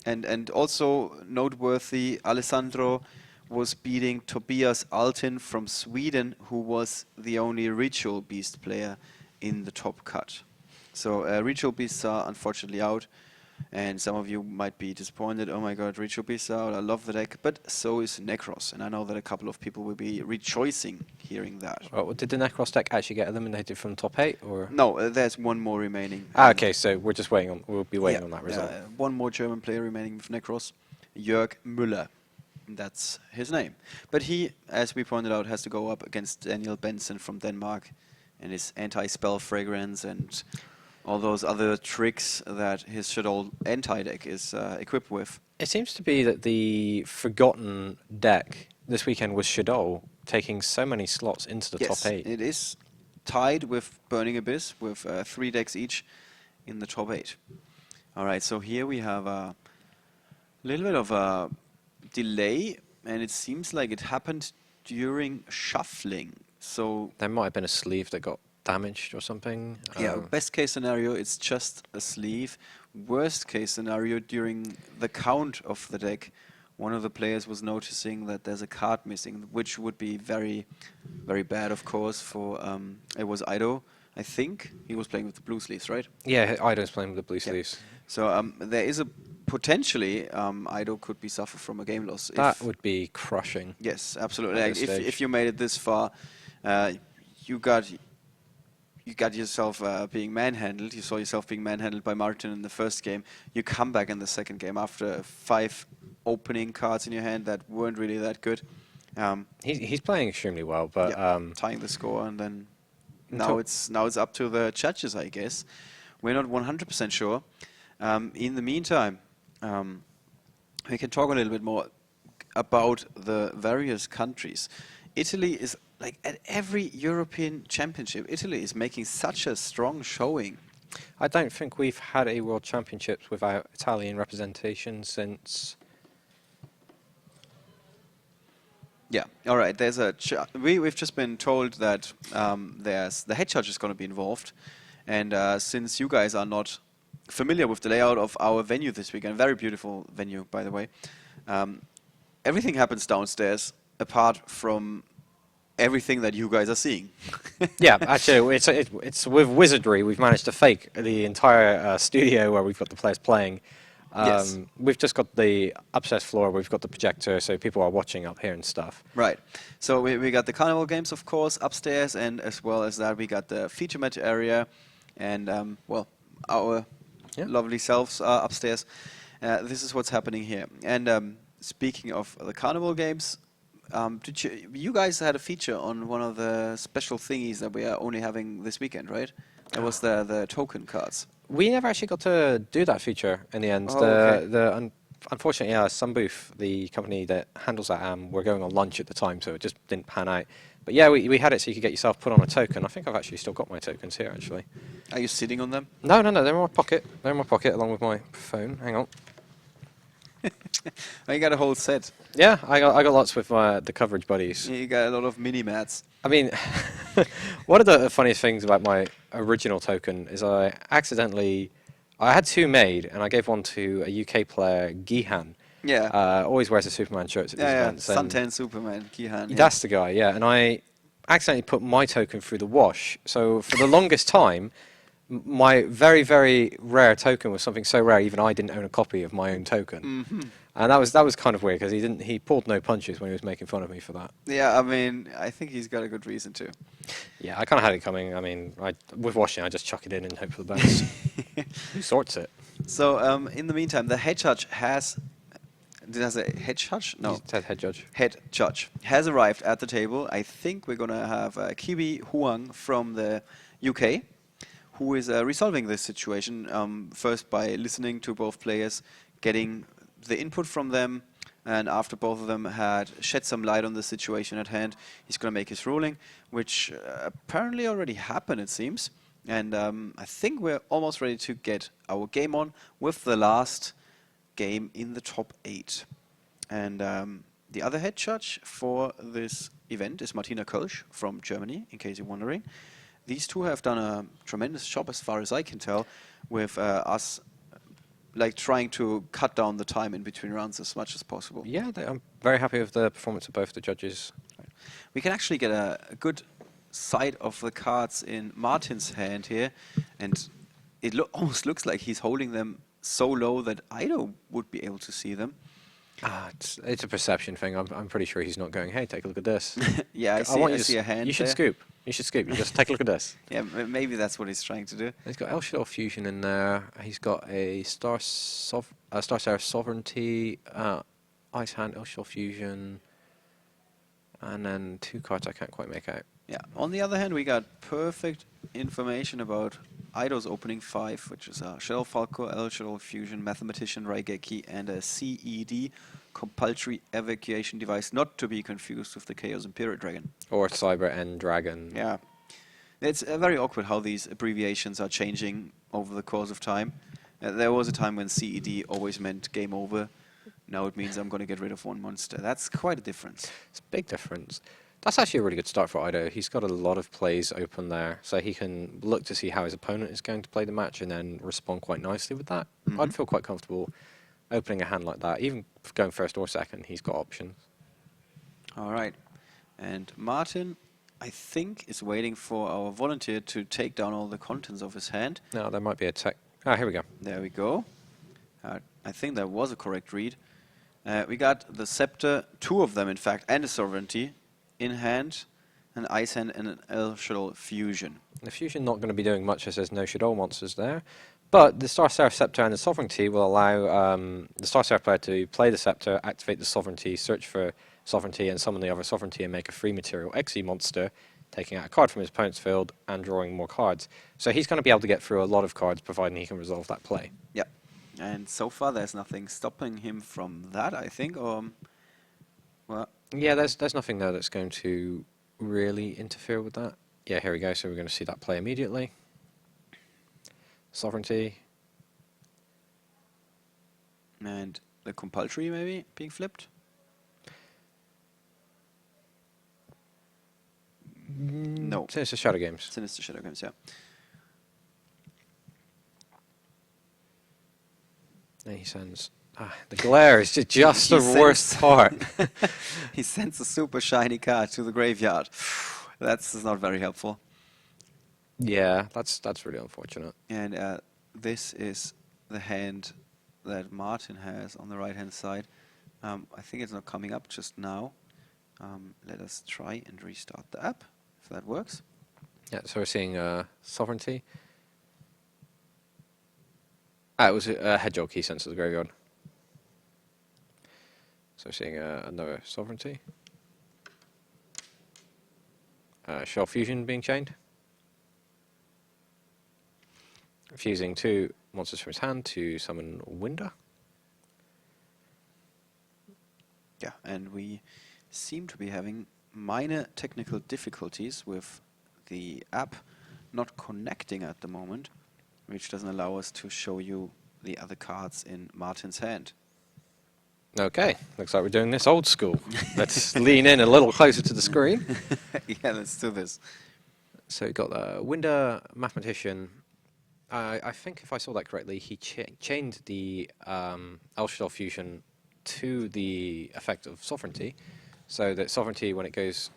And also noteworthy, Alessandro was beating Tobias Altin from Sweden, who was the only Ritual Beast player in the top cut. So Ritual Beasts are unfortunately out, and some of you might be disappointed. Oh my god, Ritual Beasts are out, I love the deck, but so is Necros, and I know that a couple of people will be rejoicing hearing that. Well, did the Necros deck actually get eliminated from top 8, or? No, there's one more remaining. Okay, so we're just waiting on. We'll be waiting on that result. One more German player remaining with Necros, Jörg Müller. That's his name. But he, as we pointed out, has to go up against Daniel Benson from Denmark and his anti-spell fragrance and all those other tricks that his Shaddoll anti-deck is equipped with. It seems to be that the forgotten deck this weekend was Shaddoll, taking so many slots into the top 8. It is tied with Burning Abyss, with 3 decks each in the top 8. Alright, so here we have a little bit of a delay, and it seems like it happened during shuffling. So there might have been a sleeve that got damaged or something. Yeah, best case scenario, it's just a sleeve. Worst case scenario, during the count of the deck, one of the players was noticing that there's a card missing, which would be very, very bad, of course, for, it was Ido, I think. He was playing with the blue sleeves, right? Yeah, Ido's playing with the blue sleeves. So there is a potentially, Ido could be suffer from a game loss. That would be crushing. Yes, absolutely. Like if you made it this far, you got yourself being manhandled. You saw yourself being manhandled by Martin in the first game. You come back in the second game after 5 opening cards in your hand that weren't really that good. He's playing extremely well, but tying the score, and then now it's up to the judges, I guess. We're not 100% sure. In the meantime, we can talk a little bit more about the various countries. Italy is, like, at every European championship, Italy is making such a strong showing. I don't think we've had a World Championships without Italian representation since... Yeah, all right. There's a we've just been told that there's the head judge is going to be involved, and since you guys are not familiar with the layout of our venue this weekend, very beautiful venue, by the way, everything happens downstairs apart from everything that you guys are seeing. Yeah, actually, it's with wizardry. We've managed to fake the entire studio where we've got the players playing. Yes. We've just got the upstairs floor, we've got the projector, so people are watching up here and stuff. Right. So we got the carnival games, of course, upstairs, and as well as that, we got the feature match area, and, well, our lovely selves are upstairs. This is what's happening here. And speaking of the carnival games, You guys had a feature on one of the special thingies that we are only having this weekend, right? That was the token cards. We never actually got to do that feature in the end. Oh, okay. Unfortunately, Sunbooth, the company that handles that, were going on lunch at the time, so it just didn't pan out. But yeah, we had it so you could get yourself put on a token. I think I've actually still got my tokens here, actually. Are you sitting on them? No, they're in my pocket. They're in my pocket along with my phone. Hang on. Oh, you got a whole set. Yeah, I got lots with the coverage buddies. You got a lot of mini mats. I mean, one of the funniest things about my original token is I had two made, and I gave one to a UK player, Gihan. Yeah. Always wears a Superman shirt at these events. Suntan Superman, Gihan. That's the guy, yeah. And I accidentally put my token through the wash. So for the longest time, my very, very rare token was something so rare, even I didn't own a copy of my own token. Mm-hmm. And that was kind of weird because he pulled no punches when he was making fun of me for that. Yeah, I mean, I think he's got a good reason to. Yeah, I kind of had it coming. I mean, with washing, I just chuck it in and hope for the best. Who sorts it? So, in the meantime, the head judge has... Did I say head judge? No. You said head judge. Head judge has arrived at the table. I think we're going to have Kiwi Huang from the UK, who is resolving this situation, first by listening to both players, getting the input from them, and after both of them had shed some light on the situation at hand, he's going to make his ruling, which apparently already happened, it seems. And I think we're almost ready to get our game on with the last game in the top 8. And the other head judge for this event is Martina Kölsch from Germany, in case you're wondering. These two have done a tremendous job, as far as I can tell, with us trying to cut down the time in between rounds as much as possible. Yeah, I'm very happy with the performance of both the judges. We can actually get a good sight of the cards in Martin's hand here, and it almost looks like he's holding them so low that Ido would be able to see them. It's a perception thing. I'm pretty sure he's not going, hey, take a look at this. Yeah, I see a hand. You should scoop. You should scoop. You just take a look at this. Yeah, maybe that's what he's trying to do. He's got Shaddoll Fusion in there. He's got a Star Seraph Sovereignty, Ice Hand, Shaddoll Fusion, and then 2 cards I can't quite make out. Yeah. On the other hand, we got perfect information about Ido's opening 5, which is a Shaddoll Falco, Shaddoll Fusion, Mathematician, Raigeki, and a CED, Compulsory Evacuation Device, not to be confused with the Chaos Imperial Dragon. Or Cyber End Dragon. Yeah. It's very awkward how these abbreviations are changing over the course of time. There was a time when CED always meant game over. Now it means I'm going to get rid of one monster. That's quite a difference. It's a big difference. That's actually a really good start for Ido. He's got a lot of plays open there, so he can look to see how his opponent is going to play the match and then respond quite nicely with that. Mm-hmm. I'd feel quite comfortable opening a hand like that. Even going first or second, he's got options. All right. And Martin, I think, is waiting for our volunteer to take down all the contents of his hand. No, there might be a tech. Ah, here we go. There we go. I think that was a correct read. We got the Scepter, 2 of them, in fact, and a Sovereignty in hand, an Ice Hand, and an Shaddoll Fusion. The Fusion not going to be doing much as there's no Shaddoll monsters there. But the Star Seraph Scepter and the Sovereignty will allow the Star Seraph player to play the Scepter, activate the Sovereignty, search for Sovereignty, and summon the other Sovereignty and make a free material XE monster, taking out a card from his opponent's field and drawing more cards. So he's going to be able to get through a lot of cards, providing he can resolve that play. Yep. And so far, there's nothing stopping him from that, I think. Well, yeah, there's nothing there that's going to really interfere with that. Yeah, here we go. So we're going to see that play immediately. Sovereignty. And the Compulsory, maybe, being flipped? No. Sinister Shadow Games. Sinister Shadow Games, yeah. And he sends... the glare is just the worst part. He sends a super shiny card to the graveyard. That's not very helpful. Yeah, that's really unfortunate. And this is the hand that Martin has on the right-hand side. I think it's not coming up just now. Let us try and restart the app, if that works. Yeah, so we're seeing Sovereignty. It was a Hedgehog he sent to the graveyard. So we're seeing another Sovereignty. Shell Fusion being chained. Fusing 2 monsters from his hand to summon Winder. Yeah, and we seem to be having minor technical difficulties with the app not connecting at the moment, which doesn't allow us to show you the other cards in Martin's hand. Okay, looks like we're doing this old school. Let's lean in a little closer to the screen. Yeah, let's do this. So we got Winder, Mathematician. I think if I saw that correctly, he chained the Shaddoll Fusion to the effect of Sovereignty, so that Sovereignty, when it gets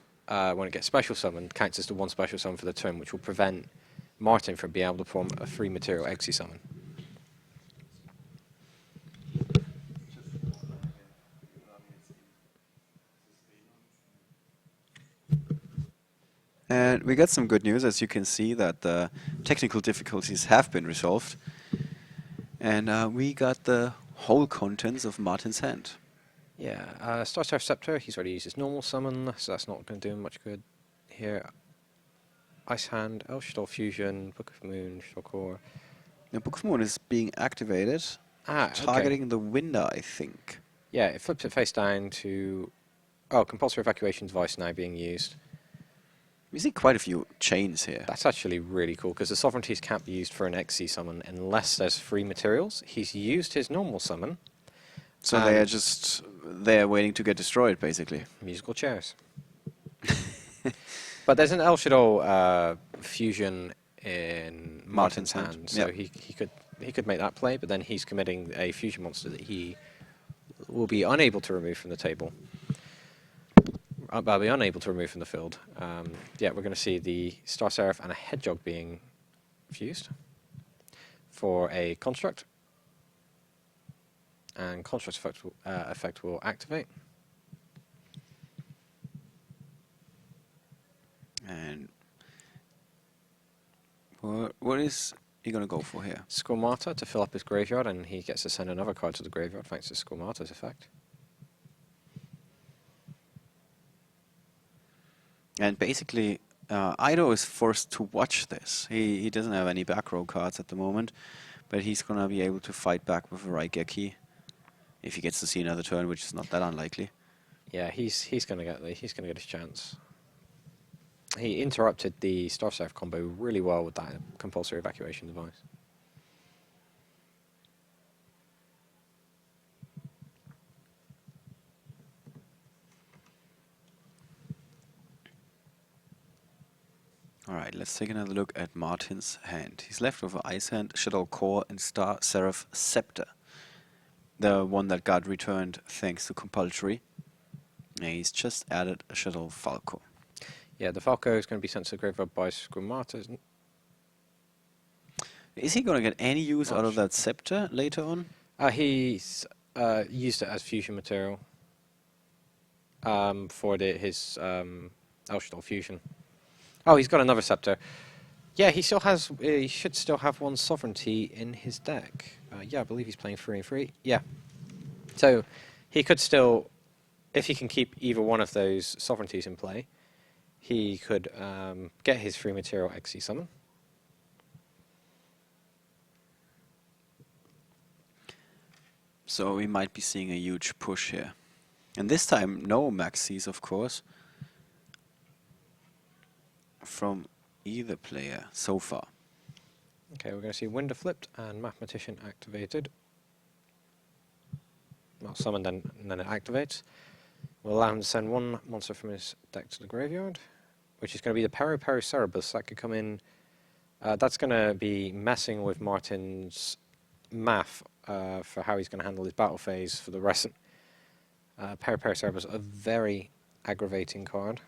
special summoned, counts as the 1 special summon for the turn, which will prevent Martin from being able to perform a 3 material Exi summon. And we got some good news, as you can see, that the technical difficulties have been resolved. And we got the whole contents of Martin's hand. Yeah, Star Seraph Scepter, he's already used his normal summon, so that's not going to do him much good here. Ice Hand, Shaddoll Fusion, Book of Moon, Shaddoll Core. The Book of Moon is being activated, targeting the Winder, I think. Yeah, it flips it face down to... Oh, Compulsory Evacuation device now being used. We see quite a few chains here. That's actually really cool, because the Sovereignties can't be used for an Xyz summon unless there's 3 materials. He's used his normal summon. So they are just there waiting to get destroyed, basically. Musical chairs. But there's an Shaddoll Fusion in Martin's hand, so he could make that play, but then he's committing a fusion monster that he will be unable to remove from the table. I'll be unable to remove from the field. Yeah, we're going to see the Star Seraph and a Hedgehog being fused for a Construct. And Construct effect will activate. And what is he going to go for here? Squamata to fill up his graveyard, and he gets to send another card to the graveyard thanks to Squamata's effect. And basically, Ido is forced to watch this. He doesn't have any back row cards at the moment, but he's going to be able to fight back with a Raigeki if he gets to see another turn, which is not that unlikely. Yeah, he's going to get his chance. He interrupted the Star Seraph combo really well with that Compulsory Evacuation device. Alright, let's take another look at Martin's hand. He's left with an Ice Hand, Shaddoll Core, and Star Seraph Scepter. The one that got returned thanks to Compulsory. And he's just added a Shaddoll Falco. Yeah, the Falco is going to be sent to the graveyard by Squamata, isn't it? Is he going to get any use out of that Scepter later on? He's used it as fusion material for his Shaddoll Fusion. Oh, he's got another Scepter. Yeah, he should still have 1 Sovereignty in his deck. Yeah, I believe he's playing 3 and 3. Yeah. So he could still, if he can keep either one of those Sovereignties in play, he could get his 3 material Xyz summon. So we might be seeing a huge push here. And this time, no Maxis, of course, from either player so far. Okay, we're going to see Winder flipped and Mathematician activated. Well, summoned and then it activates. We'll allow him to send 1 monster from his deck to the graveyard, which is going to be the Cerebus. That could come in. That's going to be messing with Martin's math for how he's going to handle his battle phase for the rest. Cerebus, a very aggravating card.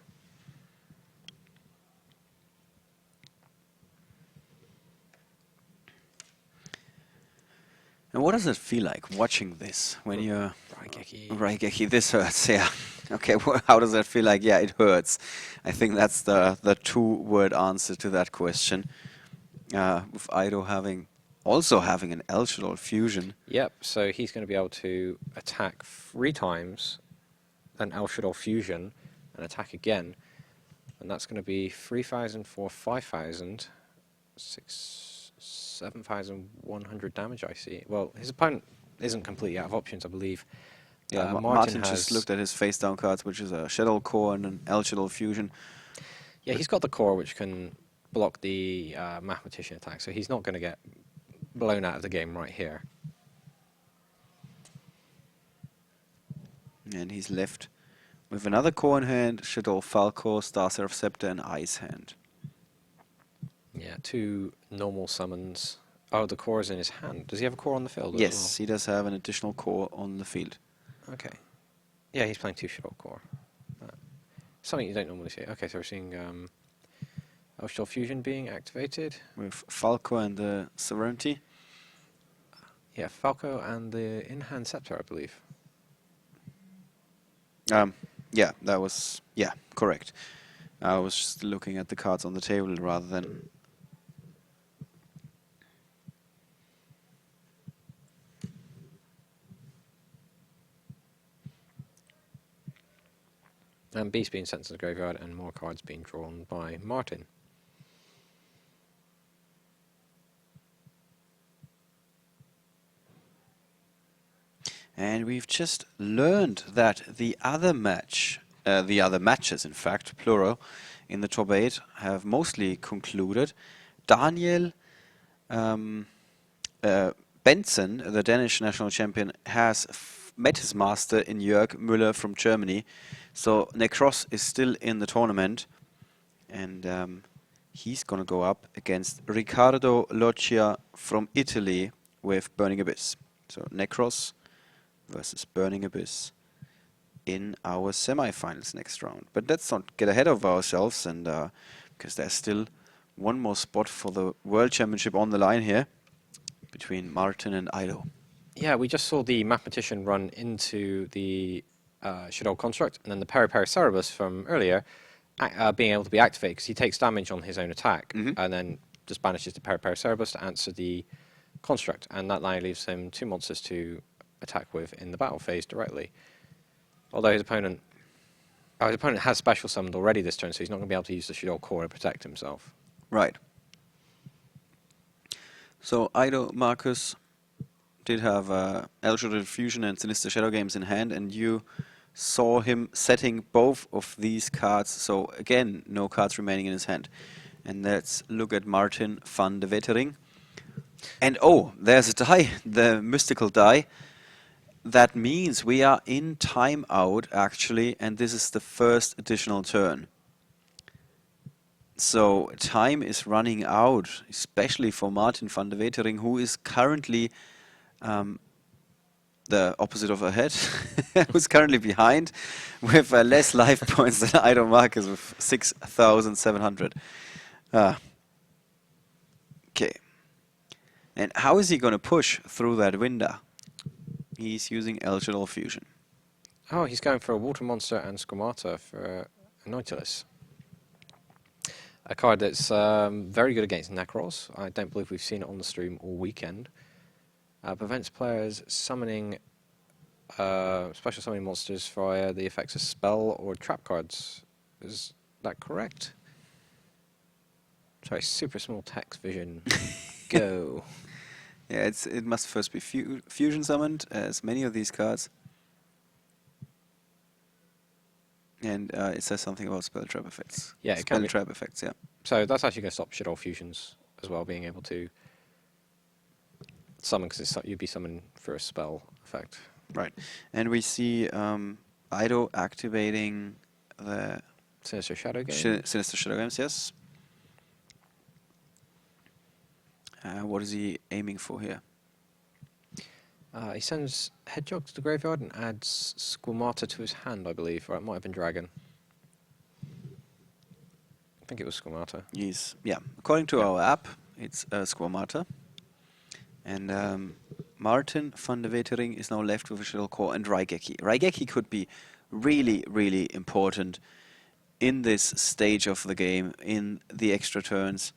And what does it feel like watching this when you're Raigeki? This hurts, yeah. Okay, how does that feel like? Yeah, it hurts. I think that's the 2-word answer to that question. With Ido also having an Shaddoll Fusion. Yep, so he's going to be able to attack 3 times, then Shaddoll Fusion, and attack again. And that's going to be 3,000 for 5,000. 7,100 damage, I see. Well, his opponent isn't completely out of options, I believe. Yeah, Martin just looked at his face-down cards, which is a Shaddoll core and an Shaddoll fusion. Yeah, he's got the core, which can block the mathematician attack, so he's not going to get blown out of the game right here. And he's left with another core in hand, Shaddoll Falco, Star Seraph Scepter, and Ice Hand. Yeah, 2 normal summons. Oh, the core is in his hand. Does he have a core on the field Yes, as well? he does have an additional core on the field. Okay. Yeah, he's playing 2 Shaddoll core. Something you don't normally see. Okay, so we're seeing Shaddoll Fusion being activated. With Falco and the Sovereignty. Yeah, Falco and the in-hand Scepter, I believe. Yeah, that was, yeah, correct. I was just looking at the cards on the table rather than... And beasts being sent to the graveyard and more cards being drawn by Martin. And we've just learned that the other matches, in fact, plural, in the top 8 have mostly concluded. Daniel Benson, the Danish national champion, has met his master in Jörg Müller from Germany. So Necros is still in the tournament, and he's going to go up against Riccardo Loggia from Italy with Burning Abyss. So Necros versus Burning Abyss in our semifinals next round. But let's not get ahead of ourselves, and because there's still one more spot for the World Championship on the line here between Martin and Ido. Yeah, we just saw the Mathematician run into the Shaddoll Construct, and then the Peri Peri Cerebus from earlier being able to be activated because he takes damage on his own attack, and then just banishes the Peri Peri Cerebus to answer the Construct, and that line leaves him 2 monsters to attack with in the battle phase directly. Although his opponent has special summoned already this turn, so he's not going to be able to use the Shaddoll core to protect himself. Right. So Ido, Marcus did have Eldritch Fusion and Sinister Shadow Games in hand, and you saw him setting both of these cards. So again, no cards remaining in his hand. And let's look at Martin van de Wetering. And oh, there's a die, the mystical die. That means we are in timeout, actually, and this is the first additional turn. So time is running out, especially for Martin van de Wetering, who is currently the opposite of ahead, who's currently behind with less life points than Ido Marcus with 6,700. Okay. And how is he going to push through that window? He's using Shaddoll Fusion. Oh, he's going for a Water Monster and Squamata for a Nautilus. A card that's very good against Necros. I don't believe we've seen it on the stream all weekend. Prevents players summoning special summoning monsters via the effects of spell or trap cards. Is that correct? Sorry, super small text vision. Go. Yeah, it must first be fusion summoned, as many of these cards. And it says something about spell trap effects. Yeah, spell trap effects, yeah. So that's actually going to stop Shaddoll Fusions as well, being able to summon, because you'd be summoning for a spell effect. Right. And we see Ido activating the Sinister Shadow Games. Sinister Shadow Games, yes. What is he aiming for here? He sends Hedgehog to the graveyard and adds Squamata to his hand, I believe. Or it might have been Dragon. I think it was Squamata. Yeah. According to our app, it's Squamata. And Martin van de Wetering is now left with a Shaddoll Core and Raigeki. Raigeki could be really, really important in this stage of the game, in the extra turns,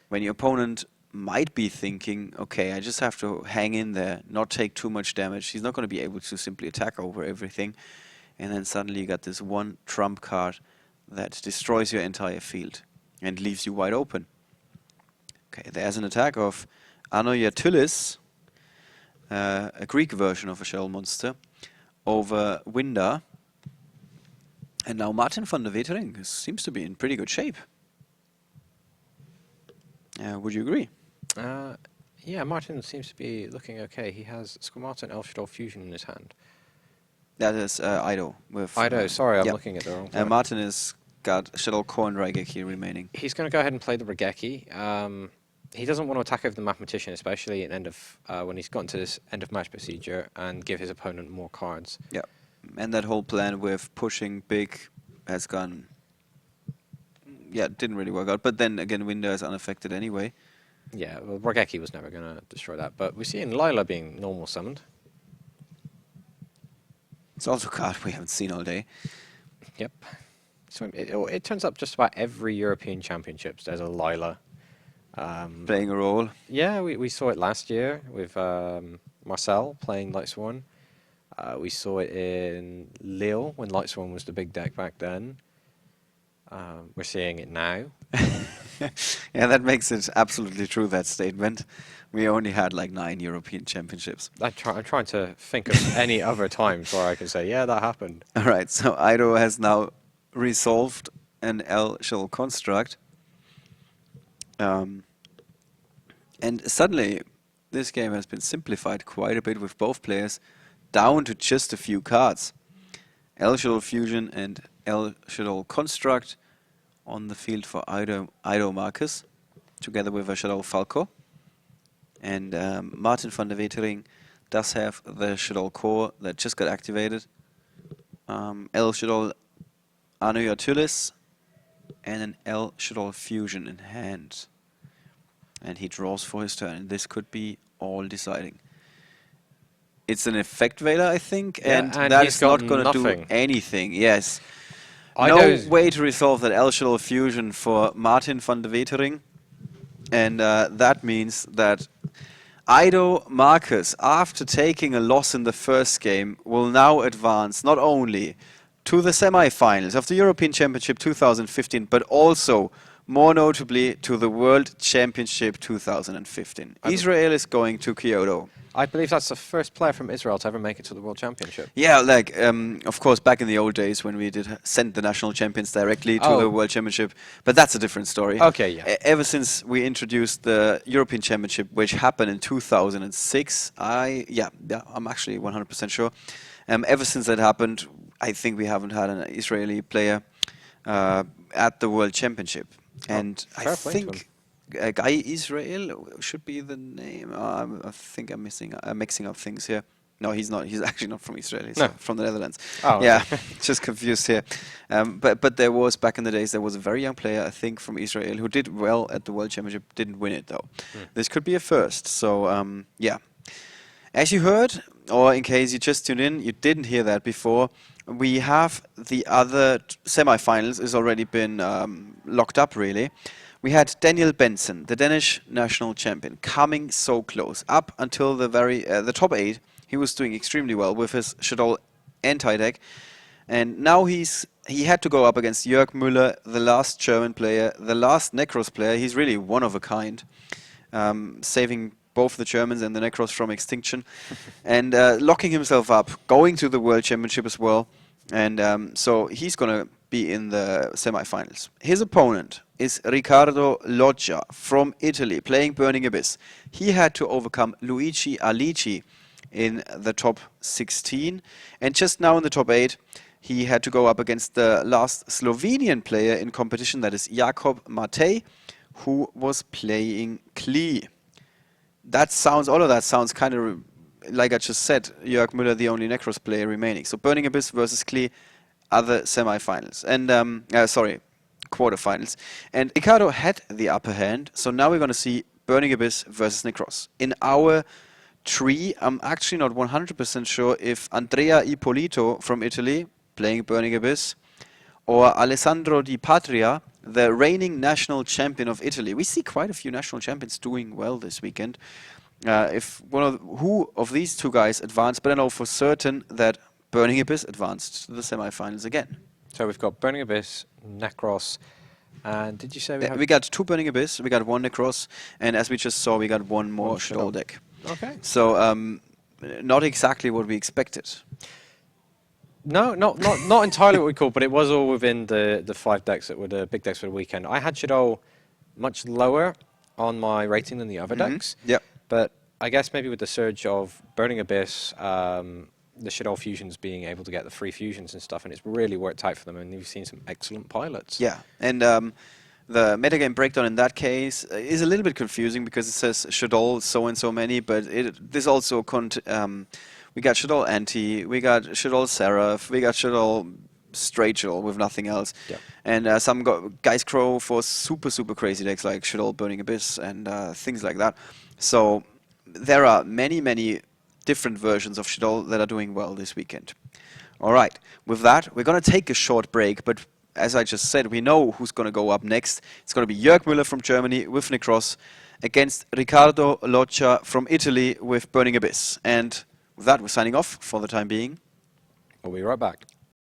when your opponent might be thinking, okay, I just have to hang in there, not take too much damage. He's not going to be able to simply attack over everything. And then suddenly you got this one trump card that destroys your entire field and leaves you wide open. Okay, there's an attack of Anoyatulis, a Greek version of a shell monster, over Winda. And now Martin van der Wetering seems to be in pretty good shape. Would you agree? Yeah, Martin seems to be looking okay. He has Squamata and Shaddoll Fusion in his hand. That is Ido. With Ido, sorry, I'm yep. looking at the wrong thing. Martin has got Shaddoll Core and Raigeki remaining. He's going to go ahead and play the Raigeki. He doesn't want to attack over the Mathematician, especially at end of when he's gotten to this end of match procedure, and give his opponent more cards. Yeah, and that whole plan with pushing big has gone. Yeah, it didn't really work out. But then again, Winda is unaffected anyway. Yeah, well, Raigeki was never going to destroy that. But we see in Lila being normal summoned. It's also a card we haven't seen all day. Yep. So it turns up just about every European Championships. There's a Lila. Playing a role. Yeah, we saw it last year with Marcel playing Lightsworn. We saw it in Lille when Lightsworn was the big deck back then. We're seeing it now. Yeah, that makes it absolutely true, that statement. We only had like 9 European Championships. I'm trying to think of any other times where I can say, yeah, that happened. All right, so Ido has now resolved an L-shell construct. And suddenly, this game has been simplified quite a bit with both players down to just a few cards. L-shell Fusion and L-shell Construct on the field for Ido Marcus, together with a Shaddoll Falco. And Martin van der Wetering does have the Shaddoll Core that just got activated. L-shell Anoyatulis and an L-shell Fusion in hand. And he draws for his turn. This could be all deciding. It's an effect Veiler, I think, Yeah, and and that he's is not got going to do nothing. anything. Yes. Ido's- No way to resolve that L-shell Fusion for Martin van der Wetering. And that means that Ido Marcus, after taking a loss in the first game, will now advance not only to the semi-finals of the European Championship 2015, but also, more notably, to the World Championship 2015. Israel is going to Kyoto. I believe that's the first player from Israel to ever make it to the World Championship. Yeah, like, of course, back in the old days when we did send the national champions directly to the World Championship, but that's a different story. Okay, yeah. Ever since we introduced the European Championship, which happened in 2006, I'm actually 100% sure. Ever since that happened, I think we haven't had an Israeli player at the World Championship. And I think Guy Israel should be the name. I think I'm mixing up things here. No, he's not. He's actually not from Israel. He's from the Netherlands. Oh, yeah, just confused here. But there was, back in the days, there was a very young player, I think, from Israel who did well at the World Championship, didn't win it though. This could be a first. So yeah. As you heard, or in case you just tuned in, you didn't hear that before, we have the other semi-finals has already been locked up, really. We had Daniel Benson, the Danish national champion, coming so close. Up until the top 8, he was doing extremely well with his Shaddoll anti-deck. And now he had to go up against Jörg Müller, the last German player, the last Necros player. He's really one of a kind, saving both the Germans and the Necros from extinction, and locking himself up, going to the World Championship as well. And so he's going to be in the semifinals. His opponent is Riccardo Loggia from Italy, playing Burning Abyss. He had to overcome Luigi Alici in the top 16, and just now in the top 8, he had to go up against the last Slovenian player in competition, that is Jakob Matej, who was playing Klee. All of that sounds kind of, like I just said, Jörg Müller, the only Necros player remaining. So Burning Abyss versus Klee, other semi-finals. And, quarterfinals. And Ricardo had the upper hand, so now we're going to see Burning Abyss versus Necros. In our tree, I'm actually not 100% sure if Andrea Ippolito from Italy, playing Burning Abyss, or Alessandro Di Patria, the reigning national champion of Italy. We see quite a few national champions doing well this weekend. If who of these two guys advanced, but I know for certain that Burning Abyss advanced to the semifinals again. So we've got Burning Abyss, Necros, and did you say we have... We got 2 Burning Abyss, we got 1 Necros, and as we just saw, we got 1 more Shaddoll deck. Okay. So, not exactly what we expected. No, not entirely what we called, but it was all within the 5 decks that were the big decks for the weekend. I had Shaddoll much lower on my rating than the other decks. Yep. But I guess maybe with the surge of Burning Abyss, the Shaddoll fusions being able to get the free fusions and stuff, and it's really worked out for them, and you've seen some excellent pilots. Yeah, and the metagame breakdown in that case is a little bit confusing because it says Shaddoll so and so many, but this also we got Shaddoll Anti, we got Shaddoll Seraph, we got Shaddoll straight Shaddoll with nothing else, and some guys crow for super crazy decks like Shaddoll Burning Abyss and things like that. So there are many different versions of Shaddoll that are doing well this weekend. All right, with that, we're going to take a short break, but as I just said, we know who's going to go up next. It's going to be Jörg Müller from Germany with Necros against Riccardo Loccia from Italy with Burning Abyss. And with that, we're signing off for the time being. We'll be right back.